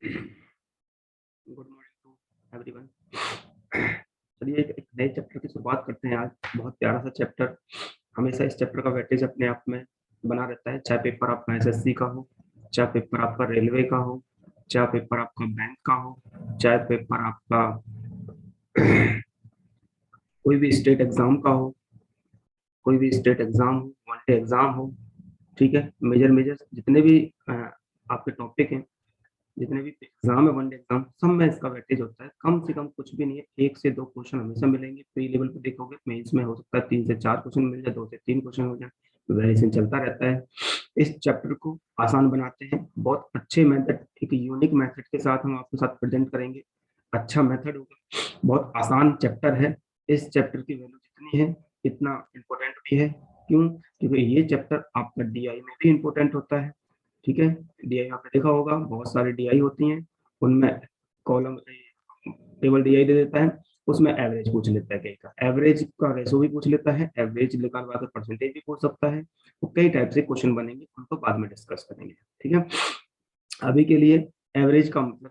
Good morning to everyone. चलिए एक नए चैप्टर की शुरुआत करते हैं आज। बहुत प्यारा सा चैप्टर। हमेशा इस चैप्टर का वेटेज अपने आप में बना रहता है, चाहे पेपर आपका एसएससी का हो, चाहे पेपर आपका रेलवे का हो, चाहे पेपर आपका बैंक का हो, चाहे पेपर आपका कोई भी स्टेट एग्जाम का हो, कोई भी स्टेट एग्जाम हो, वन डे एग्जाम हो। ठीक है, मेजर मेजर जितने भी आपके टॉपिक हैं, जितने भी एग्जाम है, वन डे एग्जाम, सब में इसका वेटेज होता है। कम से कम कुछ भी नहीं है, 1 से 2 क्वेश्चन हमेशा मिलेंगे। प्री लेवल पे देखोगे, मेंस में हो सकता है 3 से 4 क्वेश्चन मिल जाए, 2 से 3 क्वेश्चन हो जाए, वेरिएशन चलता रहता है। इस चैप्टर को आसान बनाते हैं, बहुत अच्छे मेथड, एक यूनिक मेथड के साथ हम आपके साथ प्रेजेंट करेंगे। अच्छा मेथड होगा, बहुत आसान चैप्टर है। इस चैप्टर की वैल्यू जितनी है, इतना इम्पोर्टेंट भी है। क्यों? क्योंकि ये चैप्टर आपका डीआई में भी इम्पोर्टेंट होता है। ठीक है, डीआई आपने देखा होगा, बहुत सारी डीआई होती हैं, उनमें कॉलम टेबल डीआई दे देता है, उसमें एवरेज पूछ लेता है, कई का एवरेज का रेशो भी पूछ लेता है, एवरेज निकालवा कर परसेंटेज भी पूछ सकता है। तो कई टाइप से क्वेश्चन बनेंगे, उनको बाद में डिस्कस करेंगे। ठीक है, अभी के लिए एवरेज का मतलब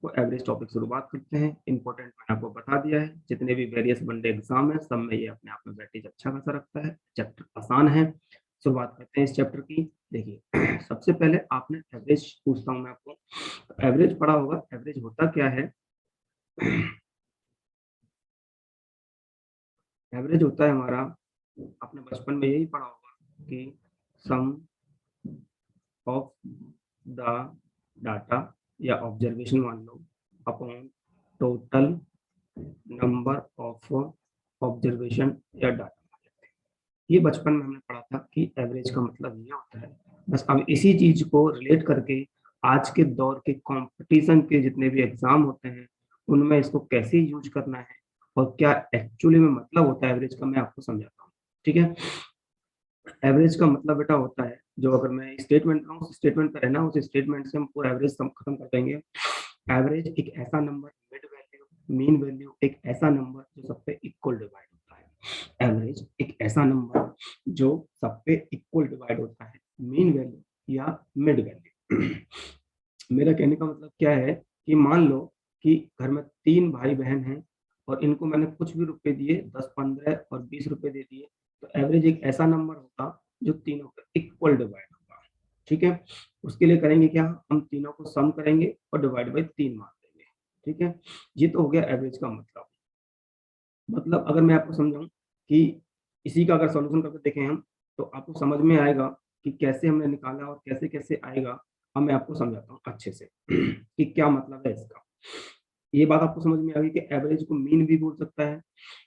को एवरेज टॉपिक शुरुआत करते हैं। इंपॉर्टेंट मैंने आपको बता दिया है, जितने भी वेरियस वनडे एग्जाम है, सब में ये अपने आप में वेटेज अच्छा खासा रखता है। चैप्टर आसान है, शुरुआत करते हैं इस चैप्टर की। देखिए, सबसे पहले आपने एवरेज पूछता हूं मैं आपको। एवरेज पढ़ा होगा, एवरेज होता क्या है? एवरेज होता है हमारा, आपने बचपन में यही पढ़ा होगा कि सम ऑफ द डाटा या ऑब्जर्वेशन मान लो upon total number of observation या डाटा। ये बचपन में हमने पढ़ा था कि एवरेज का मतलब ये होता है। बस अब इसी चीज को रिलेट करके आज के दौर के कंपटीशन के जितने भी एग्जाम होते हैं, उनमें इसको कैसे यूज करना है और क्या एक्चुअली में मतलब होता है एवरेज का, मैं आपको समझाता हूँ। ठीक है, एवरेज का मतलब बेटा होता है, जो अगर मैं स्टेटमेंट उस स्टेटमेंट पर रहना, उस स्टेटमेंट से हम पूरा एवरेज खत्म कर देंगे। एवरेज एक ऐसा number, mid value, mean value, एक ऐसा नंबर जो सब पे इक्वल डिवाइड होता है। एवरेज एक ऐसा नंबर जो सब पे इक्वल डिवाइड होता है, मीन वैल्यू या मिड वैल्यू। मेरा कहने का मतलब क्या है कि मान लो कि घर में 3 भाई बहन हैं और इनको मैंने कुछ भी रुपए दिए, 10, 15 और 20 रुपए दे दिए, तो एवरेज एक ऐसा नंबर होगा जो तीनों पे इक्वल डिवाइड होगा। ठीक है, उसके लिए करेंगे क्या, हम तीनों को सम करेंगे और डिवाइड बाई 3 मार देंगे। ठीक है, ये तो हो गया एवरेज का मतलब। अगर मैं आपको समझाऊं कि इसी का अगर सॉल्यूशन करके देखें हम, तो आपको समझ में आएगा कि कैसे हमने निकाला और कैसे कैसे आएगा। अब मैं आपको समझाता हूँ अच्छे से कि क्या मतलब है इसका। ये बात आपको समझ में आ गई कि एवरेज को मीन भी बोल सकता है,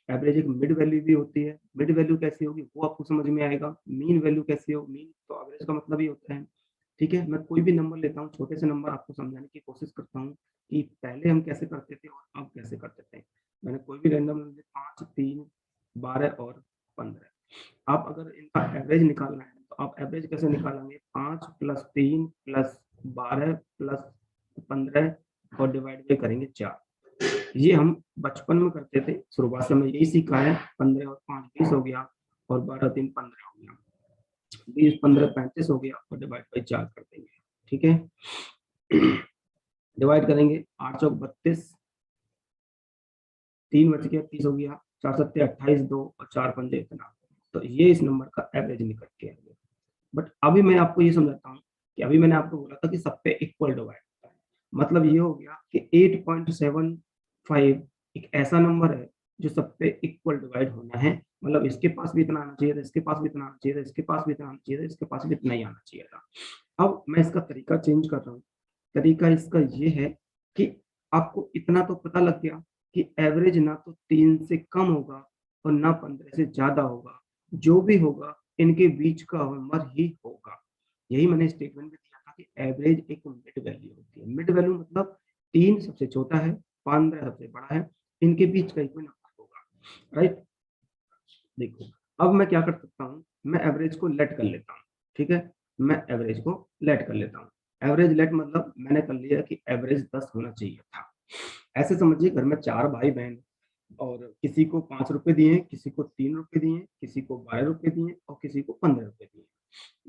एवरेज एक मिड वैल्यू भी होती है। मिड वैल्यू कैसी होगी वो आपको समझ में आएगा, मीन वैल्यू कैसी हो, मीन तो एवरेज का मतलब ही होता है। ठीक है, मैं कोई भी नंबर लेता हूँ, छोटे से नंबर आपको समझाने की कोशिश करता हूँ कि पहले हम कैसे करते थे और अब कैसे करते थे। मैंने कोई भी रैंडम नंबर 5, 3, 12 और 15। आप अगर इनका एवरेज निकालना है तो आप एवरेज कैसे निकालेंगे, 5 प्लस 3 प्लस 12 प्लस 15 और डिवाइड भी करेंगे 4। ये हम बचपन में करते थे, शुरुआत से मैं यही सीखा है। 15 और 5 20 हो गया और 12 3 15 हो गया, 20 15 35 हो गया और डिवाइड बाई 4 कर देंगे। ठीक है, डिवाइड करेंगे, 8 चौक 32, 3 बच गया 30 हो गया, 4 सत्ते 28, 2 और 4 पंजे इतना। तो ये इस नंबर का एवरेज निकल के आएगा। बट अभी मैं आपको ये समझाता हूँ कि अभी मैंने आपको बोला था कि सब पे इक्वल डिवाइड होता है। मतलब ये हो गया कि 8.75 एक ऐसा नंबर है जो सब पे इक्वल डिवाइड होना है। मतलब इसके पास भी इतना आना चाहिए था, इसके पास भी इतना आना चाहिए था, इसके पास भी इतना आना चाहिए था, इसके पास भी इतना ही आना चाहिए था। अब मैं इसका तरीका चेंज कर रहा हूँ। तरीका इसका ये है कि आपको इतना तो पता लग गया कि एवरेज ना तो 3 से कम होगा और ना 15 से ज्यादा होगा, जो भी होगा इनके बीच का नंबर ही होगा। यही मैंने स्टेटमेंट में दिया था कि एवरेज एक मिड वैल्यू होती है। मिड वैल्यू मतलब 3 सबसे छोटा है, 15 सबसे बड़ा है, इनके बीच का कोई नंबर होगा। राइट, देखो अब मैं क्या कर सकता हूँ, मैं एवरेज को लेट कर लेता हूँ। ठीक है, मैं एवरेज को लेट कर लेता हूँ। एवरेज लेट मतलब मैंने कर लिया कि एवरेज 10 होना चाहिए था। ऐसे समझिए, घर में 4 भाई बहन और किसी को 5 रुपए दिए, किसी को 3 रुपए दिए, किसी को 12 रुपए दिए और किसी को 15 रुपए दिए।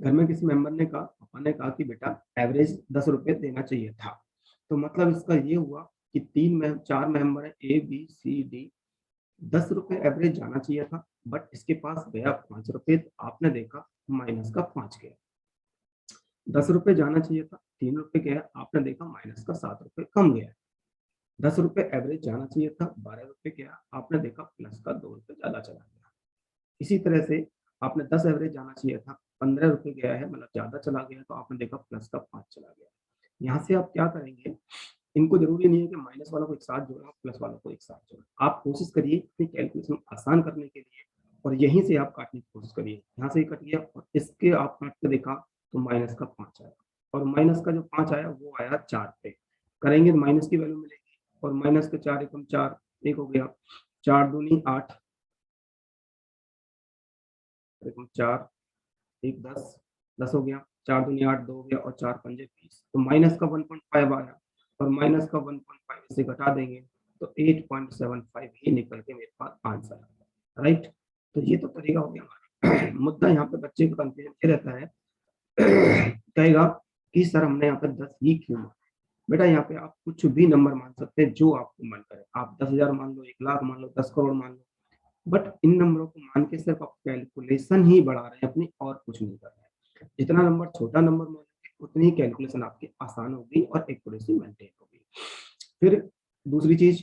घर में किसी मेंबर ने कहा, पापा ने कहा कि बेटा एवरेज 10 रुपए देना चाहिए था। तो मतलब इसका ये हुआ कि 4 मेंबर है ए बी सी डी, 10 रुपए एवरेज जाना चाहिए था, बट इसके पास गया 5 रुपए, तो आपने देखा माइनस का 5 गया। 10 रुपए जाना चाहिए था, 3 रुपए गया, आपने देखा माइनस का 7 रुपए कम गया। 10 रुपए एवरेज जाना चाहिए था, 12 रुपए गया, आपने देखा प्लस का 2 रुपए ज्यादा चला गया। इसी तरह से आपने 10 एवरेज जाना चाहिए था, 15 रुपए गया है, मतलब ज्यादा चला गया, तो आपने देखा प्लस का 5 चला गया। यहाँ से आप क्या करेंगे, इनको जरूरी नहीं है कि माइनस वालों को एक साथ जोड़ना, प्लस वालों को एक साथ जोड़ना। आप कोशिश करिए अपनी कैलकुलेशन आसान करने के लिए, और यहीं से आप काटने की कोशिश करिए। यहाँ से कट गया और इसके आप काट के देखा तो माइनस का 5 आया, और माइनस का जो 5 आया वो आया 4 पे। करेंगे तो माइनस की वैल्यू मिलेगी, और माइनस के 4 एकम 4, एक हो गया, 4 दूनी 8, 4 एक 10, 10 हो गया, 4 दूनी 8, 2 हो गया, और 4 पंजे 20, तो माइनस का 1.5 आया, और माइनस का 1.5 से घटा देंगे तो 8.75 ही निकल के मेरे पास आंसर है। राइट, तो ये तो तरीका हो गया हमारा। मुद्दा यहाँ पे बच्चे का कंफ्यूजन ये रहता है, कहेगा कि सर हमने यहाँ पे 10 ही क्यों माना। बेटा यहाँ पे आप कुछ भी नंबर मान सकते हैं जो आपको मन करे, आप 10,000 मान लो, 1 लाख मान लो, 10 करोड़ मान लो, बट इन नंबरों को मान के सिर्फ आप कैलकुलेशन ही बढ़ा रहे हैं अपनी, और कुछ नहीं कर रहे हैं। जितना नंबर छोटा नंबर मानेंगे उतनी ही कैलकुलेशन आपकी आसान होगी और एक्यूरेसी मेंटेन होगी। फिर दूसरी चीज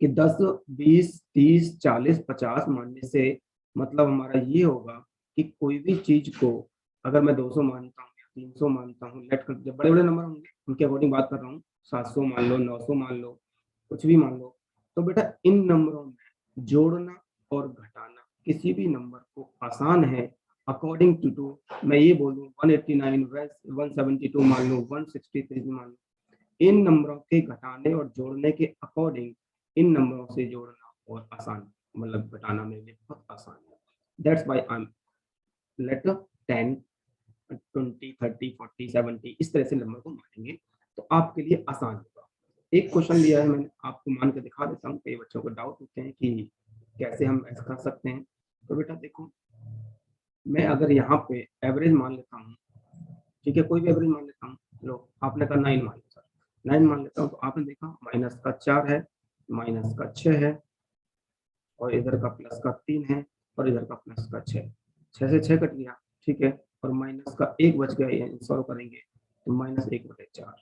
कि 10, 20, 30, 40, 50 मानने से मतलब हमारा ये होगा कि कोई भी चीज को अगर मैं 200 मानता हूँ या 300 मानता हूँ, लेट कर जब बड़े बड़े नंबर होंगे उनके अकॉर्डिंग बात कर रहा हूँ, 700 मान लो, 900 मान लो, कुछ भी मान लो, तो बेटा इन नंबरों में जोड़ना और घटाना किसी भी नंबर को आसान है। अकॉर्डिंग टू मैं ये बोलूँ 189, 172 मान लो, 163 मान लो, इन नंबरों के घटाने और जोड़ने के अकॉर्डिंग इन नंबरों से जोड़ना और आसान, मतलब घटाना मेरे लिए बहुत आसान है। That's why I am late 10, 20, 30, 40, 70 इस तरह से नंबर को मानेंगे तो आपके लिए आसान होगा। एक क्वेश्चन लिया है मैंने, आपको मान के दिखा देता हूँ, कई बच्चों को डाउट होते हैं कि कैसे हम ऐसा कर सकते हैं। तो बेटा देखो, मैं अगर यहाँ पे एवरेज मान लेता हूँ, ठीक है, कोई भी एवरेज मान लेता हूँ, लो आपने कहा 9 मान लेता, 9 मान लेता हूँ, तो आपने देखा माइनस का 4 है, माइनस का 6 है, और इधर का प्लस का 3 है, और इधर का प्लस का 6, 6 से 6 कट गया, ठीक है, और माइनस का 1 बच गया, ये सॉल्व करेंगे तो माइनस 1/4,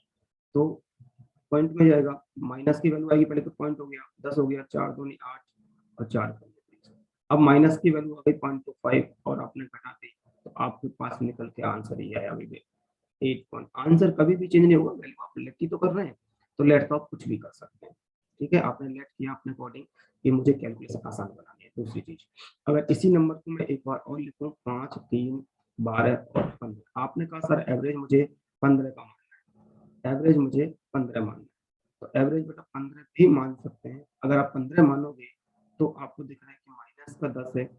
तो पॉइंट में जाएगा, माइनस की वैल्यू आएगी, पहले तो पॉइंट हो गया, 10 हो गया, 4 दूनी 8, और 4 20। अब माइनस की वैल्यू आ गई 0.25 और आपने घटा दी, तो आपके पास निकल के आंसर ही आया अभी भी 8 पॉइंट। आंसर कभी भी चेंज नहीं होगा, वैल्यू आप लेट की तो कर रहे हैं, तो लेट तो आप कुछ भी कर सकते हैं, ठीक है, आपने लेट किया अपने अकॉर्डिंग कि मुझे कैलकुलेशन आसान बनानी है। दूसरी चीज, अगर इसी नंबर को मैं एक बार और लिखूं, 5, 3, 12 और 15, आपने कहा सर एवरेज मुझे 15 का मानना है, एवरेज मुझे 15 मानना है, तो एवरेज बेटा 15 भी मान सकते हैं। अगर आप 15 मानोगे तो आपको दिख रहा है कि माइनस का 10 है,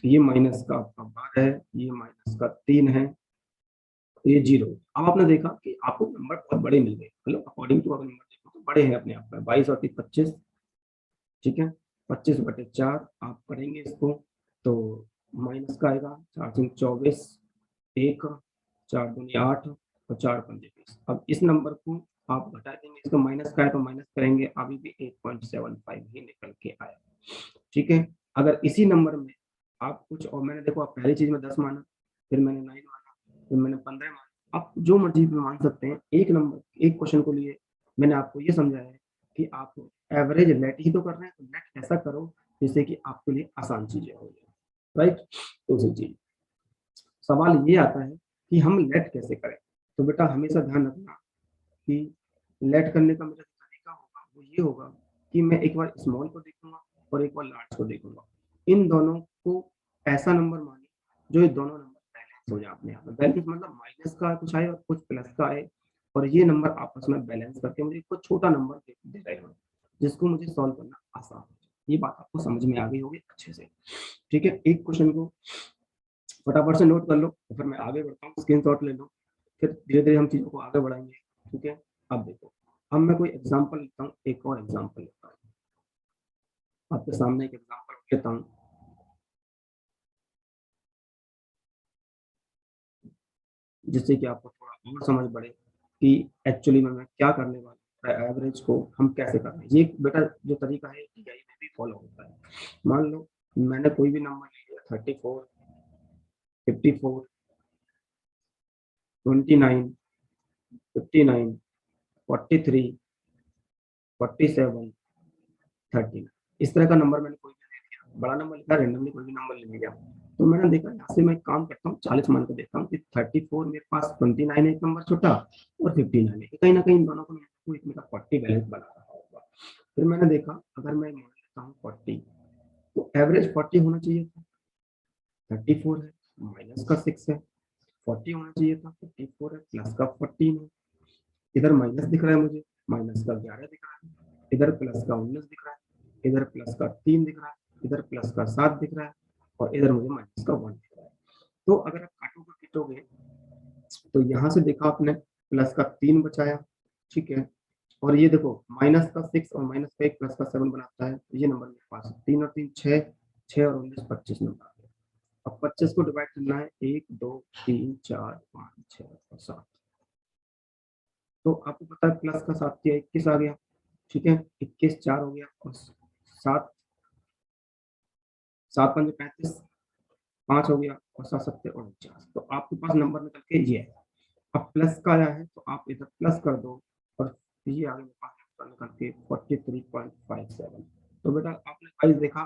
ये माइनस का आपका 12 है, ये माइनस का 3 है, ये 0। अब आपने देखा कि आपको नंबर बहुत बड़े मिल गए, मतलब अकॉर्डिंग टू अगर नंबर देखो तो बड़े हैं अपने आप में, 22 और 25, ठीक है, 25/4 आप करेंगे इसको तो माइनस का आएगा, 4×24, 1, 4 दूनी 8, और 4 पंजे 20। अब इस नंबर को आप घटा देंगे, इसका माइनस का है तो माइनस करेंगे, अभी भी 8.75 ही निकल के आया, ठीक है। अगर इसी नंबर में आप कुछ और, मैंने देखो आप पहली चीज में 10 माना, फिर मैंने 9 माना, फिर मैंने 15 माना, आप जो मर्जी भी मान सकते हैं। एक नंबर एक क्वेश्चन को लिए मैंने आपको ये समझाया है कि आप एवरेज लेट ही तो कर रहे हैं, तो लेट ऐसा करो जिससे कि आपके लिए आसान चीजें हो जाए, राइट। दूसरी चीज, सवाल ये आता है कि हम लेट कैसे करें। तो बेटा हमेशा ध्यान रखना कि लेट करने का मेरा जो तरीका होगा वो ये होगा कि मैं एक बार स्मॉल को देखूंगा और एक बार लार्ज को देखूंगा, इन दोनों को ऐसा नंबर मानिए जो ये दोनों नंबर बैलेंस हो जाए अपने आप में। बैलेंस मतलब माइनस का कुछ आए और कुछ प्लस का आए, और ये नंबर आपस में बैलेंस करके मुझे कुछ छोटा नंबर दे रहे हो जिसको मुझे सॉल्व करना आसान हो। ये बात आपको समझ में आ गई होगी अच्छे से, ठीक है। एक क्वेश्चन को फटाफट से नोट कर लो, तो फिर मैं आगे बढ़ता हूँ, स्क्रीनशॉट ले लो, फिर धीरे धीरे हम चीजों को आगे बढ़ाएंगे, ठीक है। अब देखो, अब मैं कोई एग्जांपल लेता हूँ, एक और एग्जांपल लेता हूँ, आपके सामने एक एग्जांपल लेता हूँ, जिससे कि आपको थोड़ा और समझ पड़े कि एक्चुअली में मैं क्या करने वाला हूँ। एवरेज को हम कैसे करते हैं। ये बेटा जो तरीका है टीआई में भी फॉलो होता है। मान लो मैंने कोई भी नंबर ले लिया 34, 54, 29, 59, 43, 47, 13, इस तरह का नंबर मैंने कोई भी ले लिया, बड़ा नंबर लिखा, रेंडमली कोई भी नंबर ले लिया। तो मैंने देखा यहाँ से मैं काम करता हूँ 40 मान के देखता हूँ कि 34 मेरे पास 29 एक नंबर छोटा और 59 है, कहीं ना कहीं इन दोनों को एक मेरा 40 बैलेंस बना रहा होगा। फिर मैंने देखा अगर मैं मान लेता हूँ 40 तो एवरेज 40 होना चाहिए था, 34 है माइनस का 6 है, 40 होना चाहिए था, 54 है प्लस का 14 है, इधर माइनस दिख रहा है मुझे, माइनस का 11 दिख रहा है, इधर प्लस का 19 दिख रहा है, इधर प्लस का 3 दिख रहा है, इधर प्लस का 7 दिख रहा है और इधर मुझे माइनस का 1 दिख रहा है। तो अगर आप काटोगे पीटोगे तो यहाँ से देखा आपने प्लस का 3 बचाया, ठीक है, और ये देखो माइनस का 6 और माइनस का 1 प्लस का 7 बनाता है, ये नंबर मेरे पास 3 और 3 6, 6 और 19 25 नंबर आ गया। अब 25 को डिवाइड करना है 1 2 3 4 5 6 और 7, तो आपको पता है प्लस का 7 किया 21 आ गया, ठीक है, 21 4 हो गया और 7 7 5 35 5 हो गया और 7 7 49, तो आपके पास नंबर निकल के ये है। अब प्लस का आया है तो आप इधर प्लस कर दो और ये आगे मेरे पास निकल के 43.57। तो बेटा आपने गाइस देखा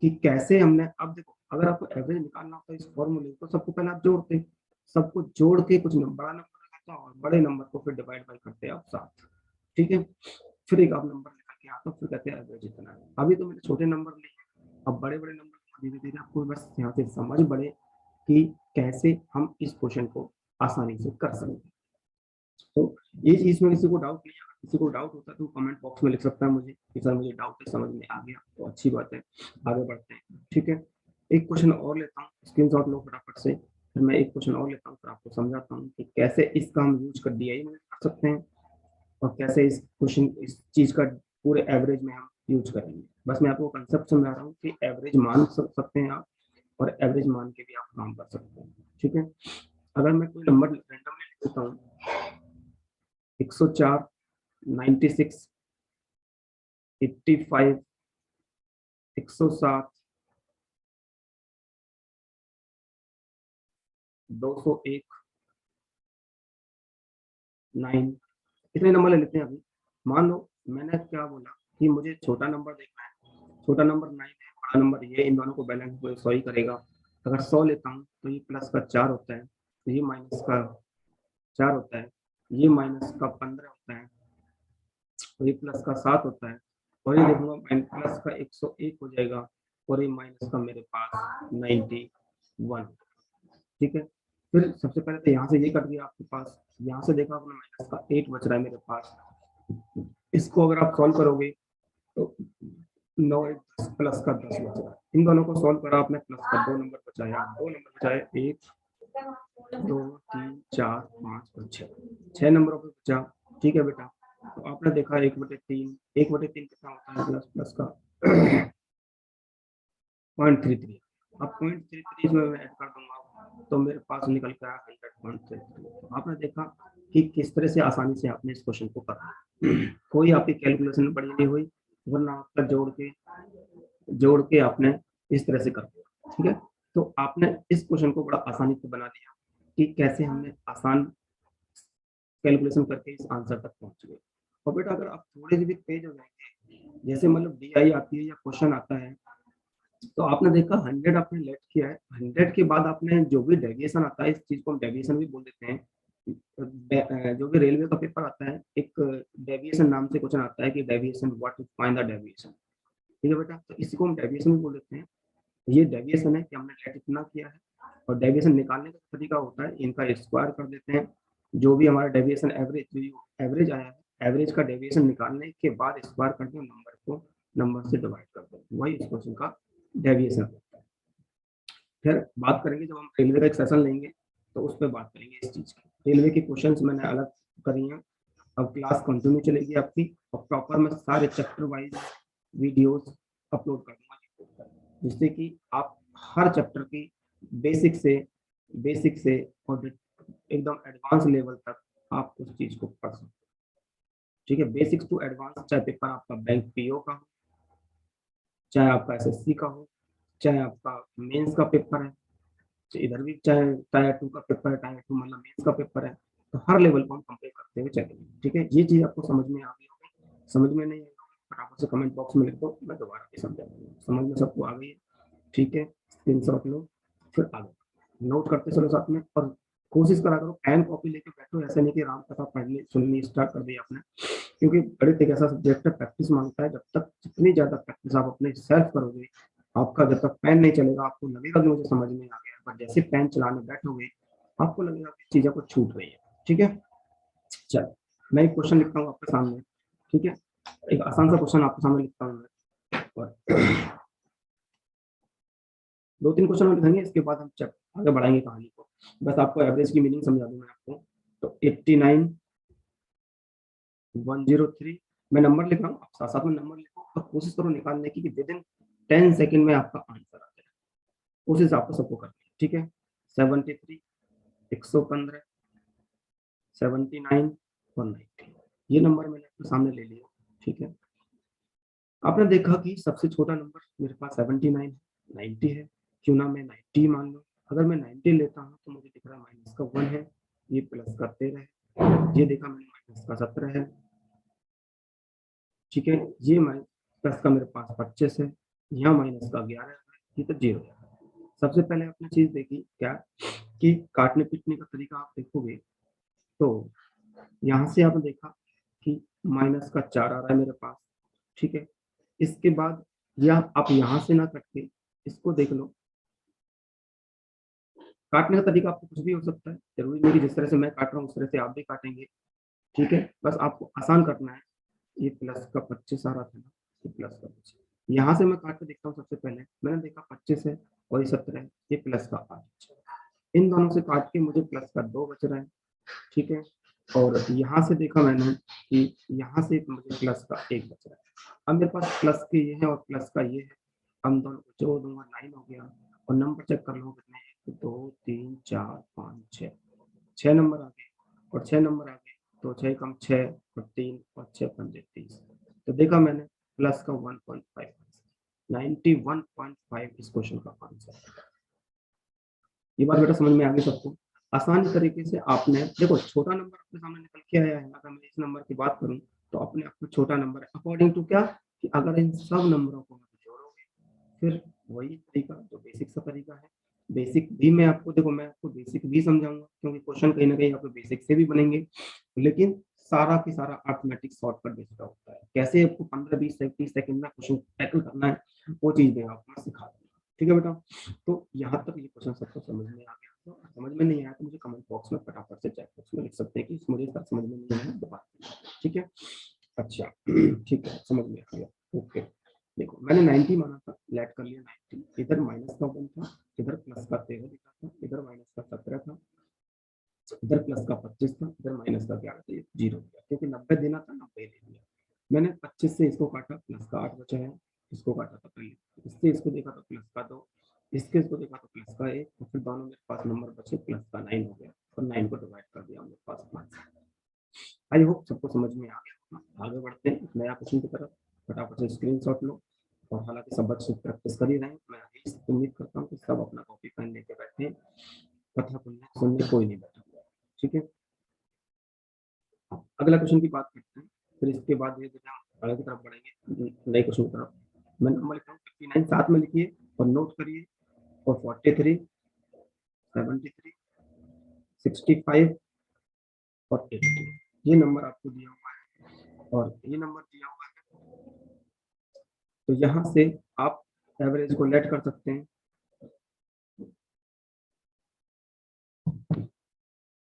कि कैसे हमने, अब देखो अगर आपको एवरेज निकालना होता है इस फॉर्मूले को, सबको पहले आप जोड़ते, सबको जोड़ के कुछ बड़ा नंबर लगाता और बड़े नंबर को फिर डिवाइड बाई करते आप 7, ठीक है, फिर एक आप नंबर निकाल के आता फिर कहते हैं एवरेज इतना है। अभी तो मैंने छोटे नंबर लिए, अब बड़े बड़े नंबर धीरे धीरे आपको बस यहाँ से समझ बढ़े कि कैसे हम इस क्वेश्चन को आसानी से कर सकते हैं। तो ये चीज में किसी को डाउट नहीं है, किसी को डाउट होता है तो कमेंट बॉक्स में लिख सकता है मुझे कि सर मुझे डाउट है, समझ में आ गया, तो अच्छी बात है, आगे बढ़ते हैं, ठीक है। एक क्वेश्चन और लेता हूँ, स्क्रीनशॉट लो फटाफट से, फिर मैं एक क्वेश्चन और लेता हूँ फिर आपको समझाता हूँ कि कैसे इसका हम यूज कर डीआई में कर सकते हैं और कैसे इस क्वेश्चन इस चीज का पूरे एवरेज में हम यूज करेंगे। बस मैं आपको कंसेप्ट समझा रहा हूँ कि एवरेज मान सकते हैं आप और एवरेज मान के भी आप काम कर सकते हैं, ठीक है। अगर मैं कोई नंबर रैंडमली लिख देता हूँ 104, 96, 85, 107, 201, 9, इतने नंबर ले लेते हैं। अभी मान लो मैंने क्या बोला कि मुझे छोटा नंबर देखना है, छोटा नंबर 9 है, बड़ा नंबर ये, इन दोनों को बैलेंस 100 ही करेगा। अगर 100 लेता हूँ तो ये प्लस का 4 होता है, तो ये माइनस का 4 होता है, ये माइनस का 15 होता है, तो ये प्लस का 7 होता है, और ये देखूंगा प्लस का 101 हो जाएगा और ये माइनस का मेरे पास 91, ठीक है। फिर सबसे पहले तो यहाँ से ये कट गया आपके पास, यहाँ से देखा आपने माइनस का 8 बच रहा है मेरे पास, इसको अगर आप सॉल्व करोगे तो 9 प्लस का 10 बच रहा है, इन दोनों को सॉल्व करा आपने, प्लस का 2 नंबर बचाया, 2 नंबर बचाए 1 2 3 4 5 और 6 नंबरों पे बचा, ठीक है बेटा। तो आपने देखा 1/3, 1/3 कितना होता है, प्लस प्लस का 0.33, अब 0.33 में मैं ऐड कर दूंगा तो मेरे पास निकल कर 100.33। आपने देखा कि किस तरह से आसानी से आपने इस क्वेश्चन को करा, कोई आपकी कैलकुलेशन बड़ी नहीं हुई, वरना आपका जोड़ के आपने इस तरह से कर दिया, ठीक है। तो आपने इस क्वेश्चन को बड़ा आसानी से बना दिया कि कैसे हमने आसान कैलकुलेशन करके इस आंसर तक पहुंच गए। और बेटा अगर आप थोड़े से भी तेज हो जाएंगे, जैसे मतलब डीआई आती है या क्वेश्चन आता है, तो आपने देखा 100 आपने लेट किया है, 100 के बाद आपने जो भी डेविएशन आता है, इस चीज को हम डेविएशन भी बोल देते हैं, जो भी रेलवे का पेपर आता है एक डेविएशन नाम से क्वेश्चन आता है कि deviation what is find the deviation, ठीक है बेटा, तो इसी को हम डेविएशन भी बोल देते हैं। ये डेविएशन है कि हमने लेट इतना किया है, और डेविएशन निकालने का तरीका होता है इनका स्क्वायर कर देते हैं, जो भी हमारा डेविएशन एवरेज आया है, एवरेज का डेविएशन निकालने के बाद स्क्वायर कर दो, नंबर को नंबर से डिवाइड कर दो, वही इस क्वेश्चन का डेविएशन होता है। फिर बात करेंगे जब हम रेलवे का एक सेशन लेंगे तो उस पर बात करेंगे इस चीज की, रेलवे के क्वेश्चंस मैंने अलग करी हैं। अब क्लास कंटिन्यू चलेगी आपकी, और प्रॉपर मैं सारे चैप्टर वाइज वीडियोस अपलोड कर दूंगा, जिससे कि आप हर चैप्टर की बेसिक से और एकदम एडवांस लेवल तक आप उस चीज को पढ़ सकते, ठीक है, बेसिक्स टू एडवांस, चाहे पेपर आपका बैंक पीओ का हो, चाहे आपका एसएससी का हो, चाहे आपका मेंस का पेपर है, इधर भी चाहे टायर 2 का पेपर है, टायर 2 मतलब मेंस का पेपर है, तो हर लेवल को हम कंपेयर करते हुए चलेंगे। ठीक है, ये चीज आपको समझ में आ गई होगी, समझ में नहीं आई होगी फटाफट से कमेंट बॉक्स में लिख दो, मैं दोबारा भी समझा दूंगा। समझ में सबको आ गई है? ठीक है, स्क्रीनशॉट लो, फिर आगे नोट करते चलो साथ में, और कोशिश करा करो पेन कॉपी लेके बैठो, ऐसा नहीं कि राम कथा पढ़ने सुननी स्टार्ट कर दी आपने, क्योंकि गणित एक ऐसा सब्जेक्ट है प्रैक्टिस मांगता है, जब तक जितनी ज्यादा प्रैक्टिस आप अपने सेल्फ करोगे, आपका जब तक पेन नहीं चलेगा आपको लगेगा कि मुझे समझ में आ गया, पर जैसे पेन चलाने बैठोगे आपको लगेगा कि चीजें कुछ छूट रही है। ठीक है, चलो मैं एक क्वेश्चन लिखता हूँ आपके सामने। ठीक है, एक आसान सा क्वेश्चन आपके सामने लिखता हूँ मैं, और 2-3 क्वेश्चन हम लिखेंगे, इसके बाद हम आगे बढ़ाएंगे कहानी को। बस आपको एवरेज की मीनिंग समझा दूं मैं आपको। तो 89 103, मैं नंबर लिख रहा हूँ, आप साथ साथ में नंबर लिखो और कोशिश करो निकालने की कि विद इन 10 सेकंड में आपका आंसर आ जाए, कोशिश आपको सबको करनी है। ठीक है, 73, 115, 79, 190, ये नंबर मैंने आपके सामने ले लिया। ठीक है, आपने देखा कि सबसे छोटा नंबर मेरे पास 79 है, 90 है, क्यों ना मैं 90 मान लूँ। अगर मैं 90 लेता हूँ तो मुझे दिख रहा है माइनस का 1 है, ये प्लस का 13 है, ये देखा मैंने माइनस का 17 है। ठीक है, ये प्लस का मेरे पास 25 है, यहाँ माइनस का 11 है, ये तो 0 है। सबसे पहले आपने चीज देखी क्या कि काटने पीटने का तरीका आप देखोगे तो यहाँ से आपने देखा कि माइनस का 4 आ रहा है मेरे पास। ठीक है, इसके बाद या आप यहाँ से ना कट के इसको देख लो, काटने का तरीका आपको कुछ भी हो सकता है, जरूरी नहीं कि जिस तरह से मैं काट रहा हूँ उस तरह से आप भी काटेंगे। ठीक है, बस आपको आसान करना है। ये प्लस का 25 आ रहा था ना, ये प्लस का 25, यहाँ से मैं काट के देखता हूँ। सबसे पहले मैंने देखा 25 है और ये 17 है, ये प्लस का 8, इन दोनों से काट के मुझे प्लस का 2 बच रहा है। ठीक है, और यहाँ से देखा मैंने कि यहाँ से मुझे प्लस का 1 बच रहा है। अब मेरे पास प्लस के ये है और प्लस का ये है, हम दोनों को जोड़ दूंगा, 9 हो गया। और नंबर चेक कर लो कितने हैं, 2 3 4 5 6 नंबर आ गए, और 6 नंबर आ गए तो 6 कम 6 और 3 और 6 पंजे 30। तो देखा मैंने प्लस का 1.5, 91.5 इस क्वेश्चन का आंसर। ये बात बेटा समझ में आ गई सबको? आसान तरीके से आपने देखो, छोटा नंबर आपके सामने निकल के आया है, अगर मैं इस नंबर की बात करूं तो अपने आप को छोटा नंबर है अकॉर्डिंग टू क्या, कि अगर इन सब नंबरों को जोड़ोगे फिर वही तरीका जो बेसिक सा तरीका है। बेसिक भी मैं आपको देखो, मैं आपको बेसिक भी समझाऊंगा क्योंकि क्वेश्चन कहीं ना कहीं आपको बेसिक से भी बनेंगे, लेकिन सारा की सारा अर्थमेटिक शॉर्टकट बेस्ड का होता है। कैसे आपको 15-20-30 सेकंड में क्वेश्चन टैकल करना है वो चीज मैं आपको सिखा दूंगा। ठीक है बेटा, तो यहाँ तक ये क्वेश्चन सबको समझ में आ गया, तो समझ में नहीं आया तो मुझे कमेंट बॉक्स में फटाफट से चैट बॉक्स में लिख सकते हैं कि मुझे सर समझ में नहीं आया, दोबारा। ठीक है, अच्छा ठीक है, समझ में आ गया। ओके, देखो मैंने 90 माना था, लेट कर लिया 90, इधर माइनस का 1 था, इधर प्लस का 13 दिखा था, इधर माइनस का 17 था, इधर प्लस का 25 था, इधर माइनस का 11 था, 0 गया क्योंकि 90 देना था, 90 दे दिया। मैंने 25 से इसको काटा, प्लस का 8 बचा है, इसको काटा था पहले, इससे इसको देखा तो प्लस का 2, इसके इसको देखा तो प्लस का 1, और फिर दोनों मेरे पास नंबर बचे, प्लस का 9 हो गया, और 9 को डिवाइड कर दिया मेरे पास 5। आई होप सबको समझ में आ गया। आगे बढ़ते हैं नया क्वेश्चन की तरफ, फटाफट से स्क्रीनशॉट लो, और हालांकि सब बच्चे प्रैक्टिस कर ही रहे हैं, मैं उम्मीद करता हूँ कि सब अपना कॉपी पेन लेके बैठे हैं, कथा सुनने कोई नहीं बैठा हुआ। ठीक है, अगला क्वेश्चन की बात करते हैं, फिर इसके बाद धीरे धीरे हम आगे की तरफ बढ़ेंगे नए क्वेश्चन की तरफ। मैं नंबर लिखता हूँ 59, साथ में लिखिए और नोट करिए, और 43, 73, 65 और 80, ये नंबर आपको दिया हुआ है और ये नंबर दिया हुआ है। तो यहाँ से आप एवरेज को लेट कर सकते हैं।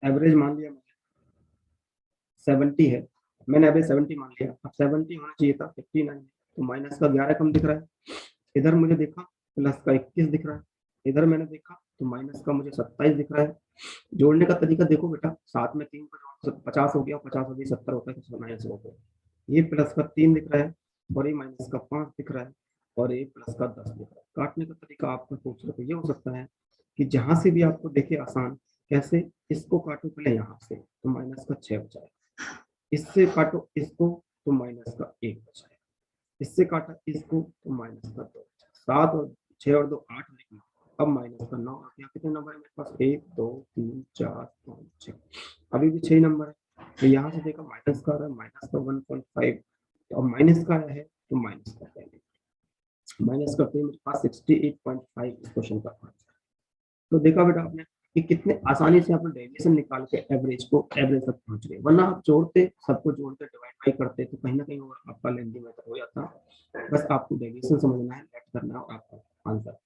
एवरेज मान लिया मैंने 70 है, मैंने एवरेज 70 मान लिया, अब 70 होना चाहिए था, 59 है, तो माइनस का 11 कम दिख रहा है। इधर मुझे देखा प्लस का 21 दिख रहा है, इधर मैंने देखा तो माइनस का मुझे 27 दिख रहा है। जोड़ने का तरीका देखो बेटा, साथ में 3 को जोड़ 50 हो गया, 50 हो गया 70 होता है तो माइनस हो गया। ये प्लस का 3 दिख रहा है, और ये माइनस का 5 दिख रहा है, और ये प्लस का 10 दिख रहा है। काटने का तरीका आपका खूबसूरत ये हो सकता है कि जहां से भी आपको देखे आसान, कैसे इसको काटो पहले यहाँ से, तो माइनस का 6 बचाए, इससे काटो इसको तो माइनस का 1 बचा है, इससे काटा इसको तो माइनस का 2, 7 और 6 और 2 8 लिखना। अब माइनस का 9, यहाँ कितने नंबर है मेरे पास, 1 2 3 4 5 6, अभी भी 6 नंबर है। तो यहाँ से देखा माइनस का आ रहा है, माइनस का 1.5, तो अब माइनस का आया है तो माइनस का पहले माइनस करते हैं, मेरे पास 68.5 इस क्वेश्चन का आंसर। तो देखा बेटा आपने कि कितने आसानी से आपने डेविएशन निकाल के एवरेज तक पहुंच गए, वरना आप जोड़ते सबको जोड़ते डिवाइड बाई करते तो कहीं ना कहीं आपका लेंथी मेथड हो जाता। बस आपको डेविएशन समझना है, लेट करना है और आपका आंसर।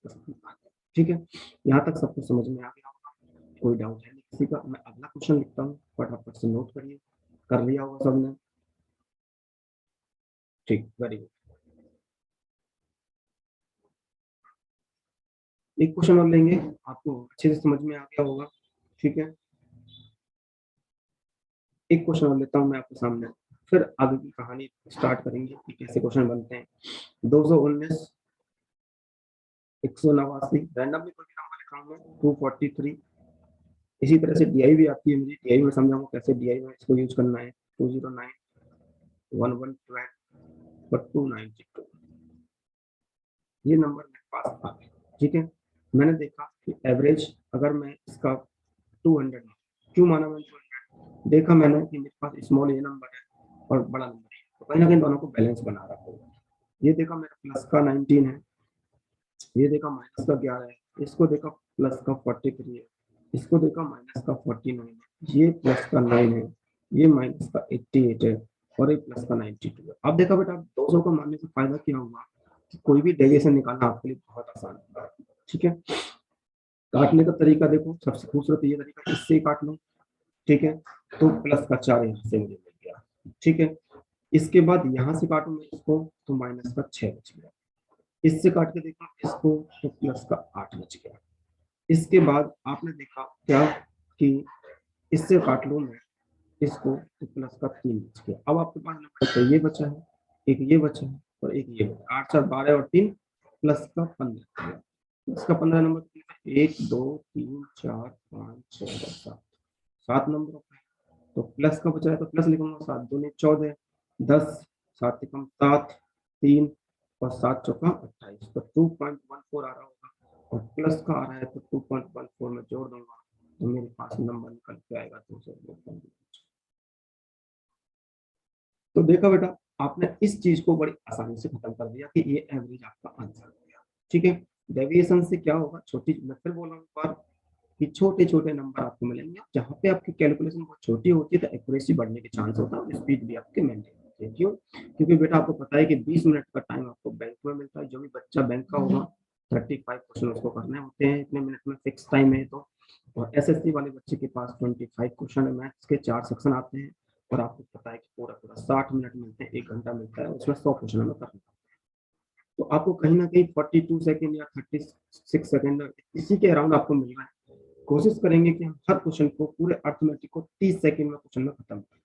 ठीक है, यहाँ तक सबको समझ में आ गया होगा, कोई डाउट है नहीं किसी का। मैं अगला क्वेश्चन लिखता हूँ, फटाफट से नोट करिए, कर लिया होगा सबने। ठीक, वेरी गुड। एक क्वेश्चन और लेंगे, आपको अच्छे से समझ में आ गया होगा। ठीक है, एक क्वेश्चन और लेता हूँ मैं आपके सामने, फिर आगे की कहानी स्टार्ट करेंगे कि कैसे क्वेश्चन बनते हैं। 219, 189, रैंडमली कोई भी नंबर लिखा हूँ मैं, 243। इसी तरह से डीआई भी आती है मुझे, डीआई में समझाऊंगा कैसे डीआई में इसको यूज करना है। 209, 1112 और 292, ये नंबर मेरे पास आ गए। ठीक है, मैंने देखा कि एवरेज अगर मैं इसका 200, क्यों माना मैंने 200, देखा मैंने कि मेरे पास स्मॉल ये नंबर है और बड़ा नंबर है, तो कहीं ना कहीं दोनों को बैलेंस बना रहा होगा। ये देखा मेरा प्लस का 19 है, ये देखा माइनस का 11 है, इसको देखा प्लस का 43 है, इसको देखा माइनस का 49 है, ये प्लस का 9 है, ये माइनस का 88 है और ये प्लस का 92 है। अब देखा बेटा 200 को मानने से फायदा क्या हुआ कि कोई भी डेविएशन निकालना आपके लिए बहुत आसान होगा। ठीक है, काटने का तरीका देखो, सबसे खूबसूरत ये तरीका, इससे ही काट लो। ठीक है, तो प्लस का 4 यहाँ से मुझे मिल गया। ठीक है, इसके बाद यहाँ से काटू मैं इसको तो माइनस का 6 बच गया, इससे काट के देखा इसको तो प्लस का 8 बच गया। इसके बाद आपने देखा क्या कि इससे काट लूं मैं इसको तो प्लस का 3 बच गया। अब आपके पास नंबर तो ये बचा है, एक ये बचा है और एक ये बचा, 8 4 12 और 3 प्लस का 15, प्लस का 15 नंबर 1 2 3 4 5 6 7, 7 नंबर होता है। तो प्लस का बचा है तो प्लस लिखूंगा, 7 दूनी 14, 10 7 कम 7 3 और 7 चौका 28, तो 2.14 आ रहा होगा और प्लस का आ रहा है तो 2.14 में जोड़ दूंगा तो मेरे पास नंबर निकल के आएगा 200। तो देखा बेटा आपने इस चीज को बड़ी आसानी से खत्म कर दिया कि ये एवरेज आपका आंसर हो गया। ठीक है, डेविएशन से क्या होगा, छोटी, मैं फिर बोल रहा हूँ एक बार कि छोटे छोटे नंबर आपको मिलेंगे, जहाँ पे आपकी कैलकुलेशन बहुत छोटी होती है तो एक्यूरेसी बढ़ने के चांस होता है और स्पीड भी आपके मेंटेन होती है। क्यों, क्योंकि बेटा आपको पता है कि 20 मिनट का टाइम आपको बैंक में मिलता है, जो भी बच्चा बैंक का होगा 35 क्वेश्चन उसको करने होते हैं इतने मिनट में, फिक्स टाइम है। तो और एसएससी वाले बच्चे के पास 25 क्वेश्चन है, मैथ्स के 4 सेक्शन आते हैं और आपको पता है कि पूरा पूरा 60 मिनट मिलते हैं, 1 घंटा मिलता है, उसमें 100 क्वेश्चन हमें करना। तो आपको कहीं ना कहीं 42 सेकंड या 36 सेकंड इसी के अराउंड आपको मिल रहा है। कोशिश करेंगे कि हम हर क्वेश्चन को पूरे अर्थमेटिक को 30 सेकंड में क्वेश्चन में खत्म करें।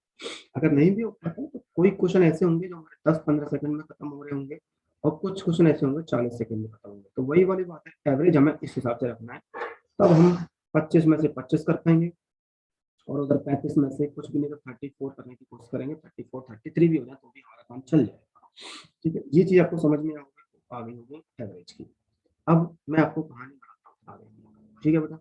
अगर नहीं भी हो पाता तो कोई क्वेश्चन ऐसे होंगे जो हमारे 10-15 सेकंड में खत्म हो रहे होंगे और कुछ क्वेश्चन ऐसे होंगे 40 सेकंड में खत्म होंगे। तो वही वाली बात है, एवरेज हमें इस हिसाब से रखना है, तब हम 25 में से 25 कर पाएंगे और उधर 35 में से कुछ भी नहीं तो 34 करने की कोशिश करेंगे, 34 33 भी हो जाए तो भी हमारा काम चल जाएगा। ठीक है, ये चीज आपको समझ में आ गई होगी एवरेज की। अब मैं आपको कहानी बताता हूँ आगे। ठीक है बेटा,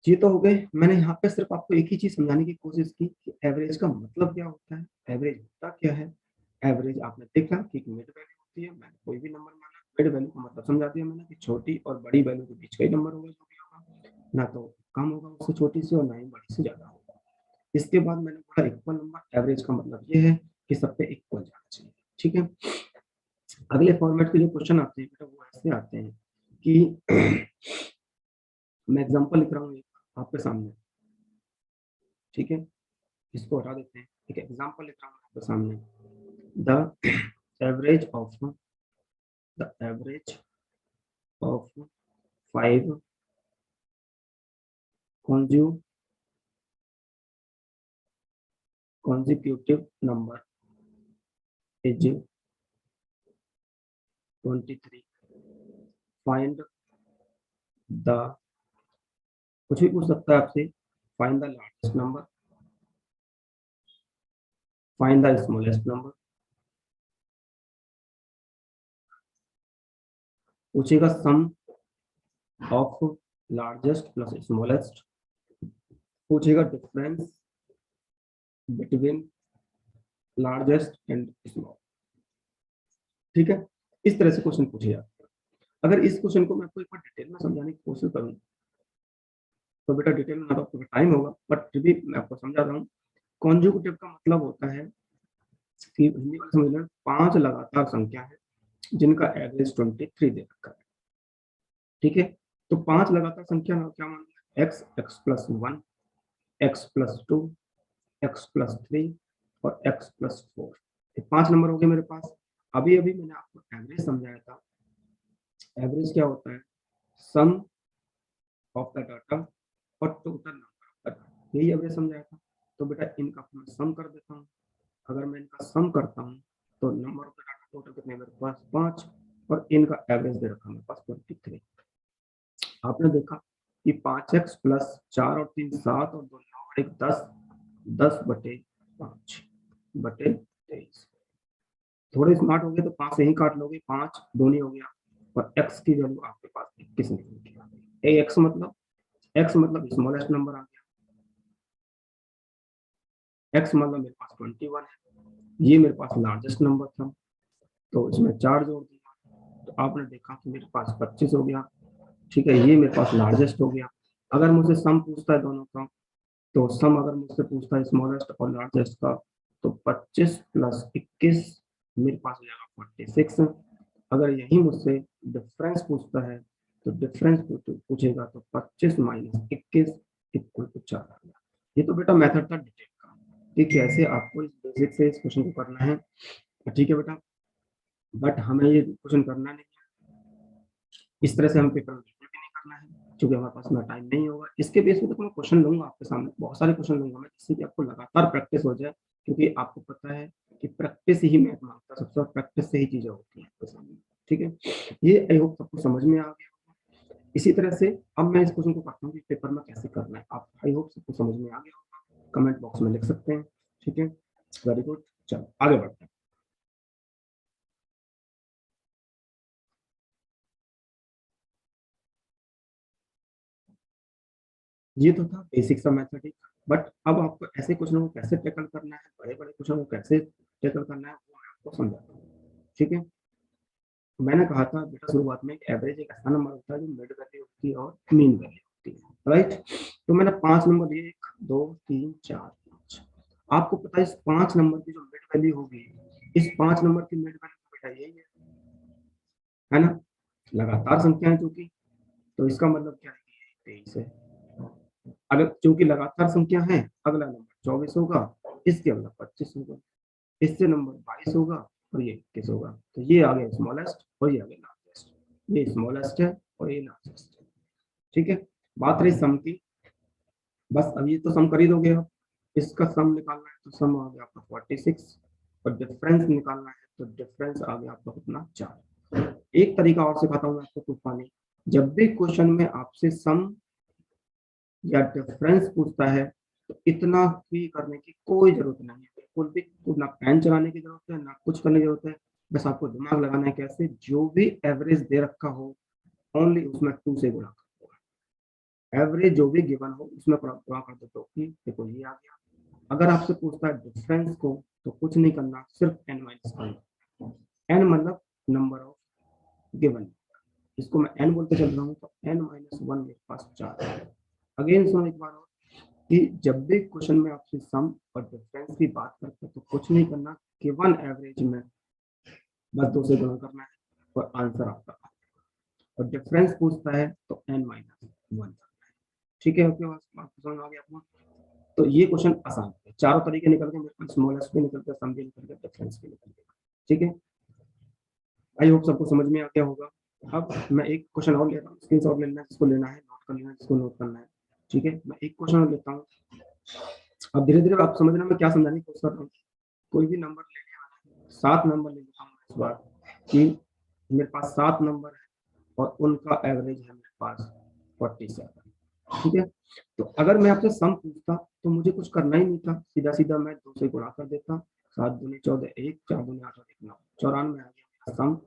ये तो हो गए, मैंने यहाँ पे सिर्फ आपको एक ही चीज समझाने की कोशिश की कि एवरेज का मतलब क्या होता है, एवरेज होता क्या है। एवरेज आपने देखा कि एक मिड वैल्यू होती है, मैंने कोई भी नंबर माना, मिड वैल्यू का मतलब समझा दिया मैंने कि छोटी और बड़ी वैल्यू के बीच का ही नंबर होगा, जो भी होगा ना तो कम होगा उससे छोटी से और ना ही बड़ी से ज्यादा होगा। इसके बाद मैंने बोला इक्वल नंबर, एवरेज का मतलब ये है कि सब पे इक्वल जाना चाहिए। ठीक है, अगले फॉर्मेट के जो क्वेश्चन आते हैं बेटा वो ऐसे आते हैं कि मैं एग्जांपल लिख रहा हूँ आपके सामने। ठीक है, इसको हटा देते हैं, एक एग्जांपल लिख रहा हूँ आपके सामने। The average of the average of 5 consecutive number is 23, find the, कुछ भी पूछ सकता है आपसे, find the largest number find the smallest number, पूछेगा सम ऑफ लार्जेस्ट प्लस स्मॉलेस्ट, पूछेगा difference between largest and small. ठीक है, इस तरह से क्वेश्चन पूछे जाते हैं। अगर इस क्वेश्चन को मैं आपको एक बार डिटेल में समझाने की कोशिश करूँ तो बेटा डिटेल में आपको टाइम होगा, बट फिर भी मैं आपको समझा रहा हूँ। कॉन्जुगेटिव का मतलब होता है कि हिंदी में समझ लें 5 लगातार संख्या है जिनका एवरेज 23 दे रखा है। ठीक है, तो 5 लगातार संख्या क्या मानना है, x, x plus 1, x plus 2, x plus 3 और x प्लस 4, ये 5 नंबर हो गए मेरे पास। अभी अभी मैंने आपको एवरेज समझाया था। एवरेज क्या होता है, सम ऑफ द डाटा और टोटल नंबर, यही एवरेज समझाया था। तो बेटा इनका मैं सम कर देता हूँ। अगर मैं इनका सम करता हूँ तो number of the data total कितने मेरे पास 5 और इनका एवरेज दे रखा मेरे पास 23। आपने देखा कि 5x प्लस 4 और 3 7 और 2 9 और 1 10, 10/5 बटे 23। थोड़े स्मार्ट हो गए तो 5 से ही काट लोगे, 5 दोनों हो गया और x की वैल्यू आपके पास 21 निकल गई। x मतलब स्मॉलेस्ट नंबर आ गया, x मतलब मेरे पास 21 है, ये मेरे पास लार्जेस्ट नंबर था तो इसमें 4 जोड़ दिया तो आपने देखा कि मेरे पास 25 हो गया। ठीक है, ये मेरे पास लार्जेस्ट हो गया। अगर मुझसे सम पूछता है दोनों का, तो सम अगर मुझसे पूछता है स्मॉलेस्ट और लार्जेस्ट का, तो 25 प्लस 21 मेरे पास हो जाएगा 46। अगर यही मुझसे डिफरेंस पूछता है तो डिफरेंस पूछेगा तो 25 माइनस 21 इक्वल टू 4। ये तो बेटा मेथड था डिटेल का कि कैसे आपको इस बेसिक से इस क्वेश्चन को करना है। ठीक है बेटा, बट हमें ये क्वेश्चन करना नहीं है, इस तरह से हम पेपर में बिल्कुल भी नहीं करना है क्योंकि हमारे पास में टाइम नहीं होगा। इसके बेस पे तो मैं क्वेश्चन लूंगा आपके सामने, बहुत सारे क्वेश्चन लूंगा मैं, जिससे कि आपको लगातार प्रैक्टिस हो जाए, क्योंकि आपको पता है कि प्रैक्टिस ही मैथ मांगता है, सबसे प्रैक्टिस से ही चीजें होती हैं आपके सामने। ठीक है, ये आई होप सबको समझ में आ गया। इसी तरह से अब मैं इस क्वेश्चन को करता हूँ कि पेपर में कैसे करना है, आप आई होप सबको समझ में आ गया होगा, कमेंट बॉक्स में लिख सकते हैं। ठीक है, वेरी गुड, चलो आगे बढ़ते हैं। ये तो था बेसिक सा मैथमेटिक, बट अब आपको ऐसे क्वेश्चन को कैसे टैकल करना है, बड़े बड़े क्वेश्चन को कैसे टैकल करना है, वो मैं आपको समझाता हूँ। ठीक है, मैंने कहा था बेटा शुरुआत में एवरेज एक ऐसा नंबर होता है जो मिड वैल्यू होती है और मीन वैल्यू होती है, राइट। तो मैंने 5 नंबर दिए, 1 2 3 4 5। आपको पता है इस 5 नंबर की जो मिड वैल्यू होगी, इस 5 नंबर की मिड वैल्यू बेटा यही है ना, लगातार संख्या है चूंकि, तो इसका मतलब क्या है कि 23 है। अगर चूंकि लगातार संख्या है, अगला नंबर 24 होगा, इसके अगला 25 होगा, इससे नंबर 22 होगा और ये 21 होगा। तो ये आ गया स्मॉलेस्ट और ये आ गया लार्जेस्ट, ये स्मॉलेस्ट है और ये लार्जेस्ट है। ठीक है, बात रही सम की, बस अब ये तो सम कर ही दोगे आप। इसका सम निकालना है तो सम आ गया आपका 46 और डिफरेंस निकालना है तो डिफरेंस आ गया आपका कितना 4। एक तरीका और सिखाता हूँ मैं आपको तूफानी, जब भी क्वेश्चन में आपसे सम या डिफरेंस पूछता है तो इतना भी करने की कोई जरूरत नहीं है, बिल्कुल भी ना पेन चलाने की जरूरत है ना कुछ करने की जरूरत है। बस आपको दिमाग लगाना है कैसे, जो भी एवरेज दे रखा हो ओनली उसमें 2 से गुणा कर, एवरेज जो भी गिवन हो उसमें गुणा कर दो तो कि देखो ये आ गया। अगर आपसे पूछता है डिफरेंस को तो कुछ नहीं करना, सिर्फ n माइनस करना। n मतलब नंबर ऑफ गिवन, इसको मैं n बोलते चल रहा हूँ तो n माइनस 1 मेरे पास 4 है। अगेन सुनो एक बार और कि जब भी क्वेश्चन में आपसे सम और डिफरेंस की बात करते हैं तो कुछ नहीं करना, गिवन एवरेज में बस 2 से गुणा करना है और आंसर आपका। और डिफरेंस पूछता है तो n माइनस 1। ठीक है, ओके, आपको समझ आ गया आपको। तो ये क्वेश्चन आसान है, चारों तरीके निकल गए मेरे पास, स्मॉलेस्ट भी निकल गया, सम भी निकल गया, डिफरेंस भी निकल गया। ठीक है, आई होप सबको समझ में आ गया होगा। अब मैं एक क्वेश्चन और ले रहा हूँ, स्क्रीनशॉट लेना है जिसको लेना है, नोट कर लेना है जिसको नोट करना है। ठीक है, मैं एक क्वेश्चन और लेता हूँ, अब धीरे धीरे आप समझना मैं क्या समझाने की कोशिश कर रहा हूँ। कोई भी नंबर लेने वाला है, 7 नंबर ले लेता हूँ इस बार कि मेरे पास 7 नंबर है और उनका एवरेज है मेरे पास 47। ठीक है, तो अगर मैं आपसे सम पूछता तो मुझे कुछ करना ही नहीं था, सीधा सीधा मैं 2 से गुणा कर देता 7 दूनी 14, 1 4 दूनी 8 और 1 9, 94 आ गया मेरा सम।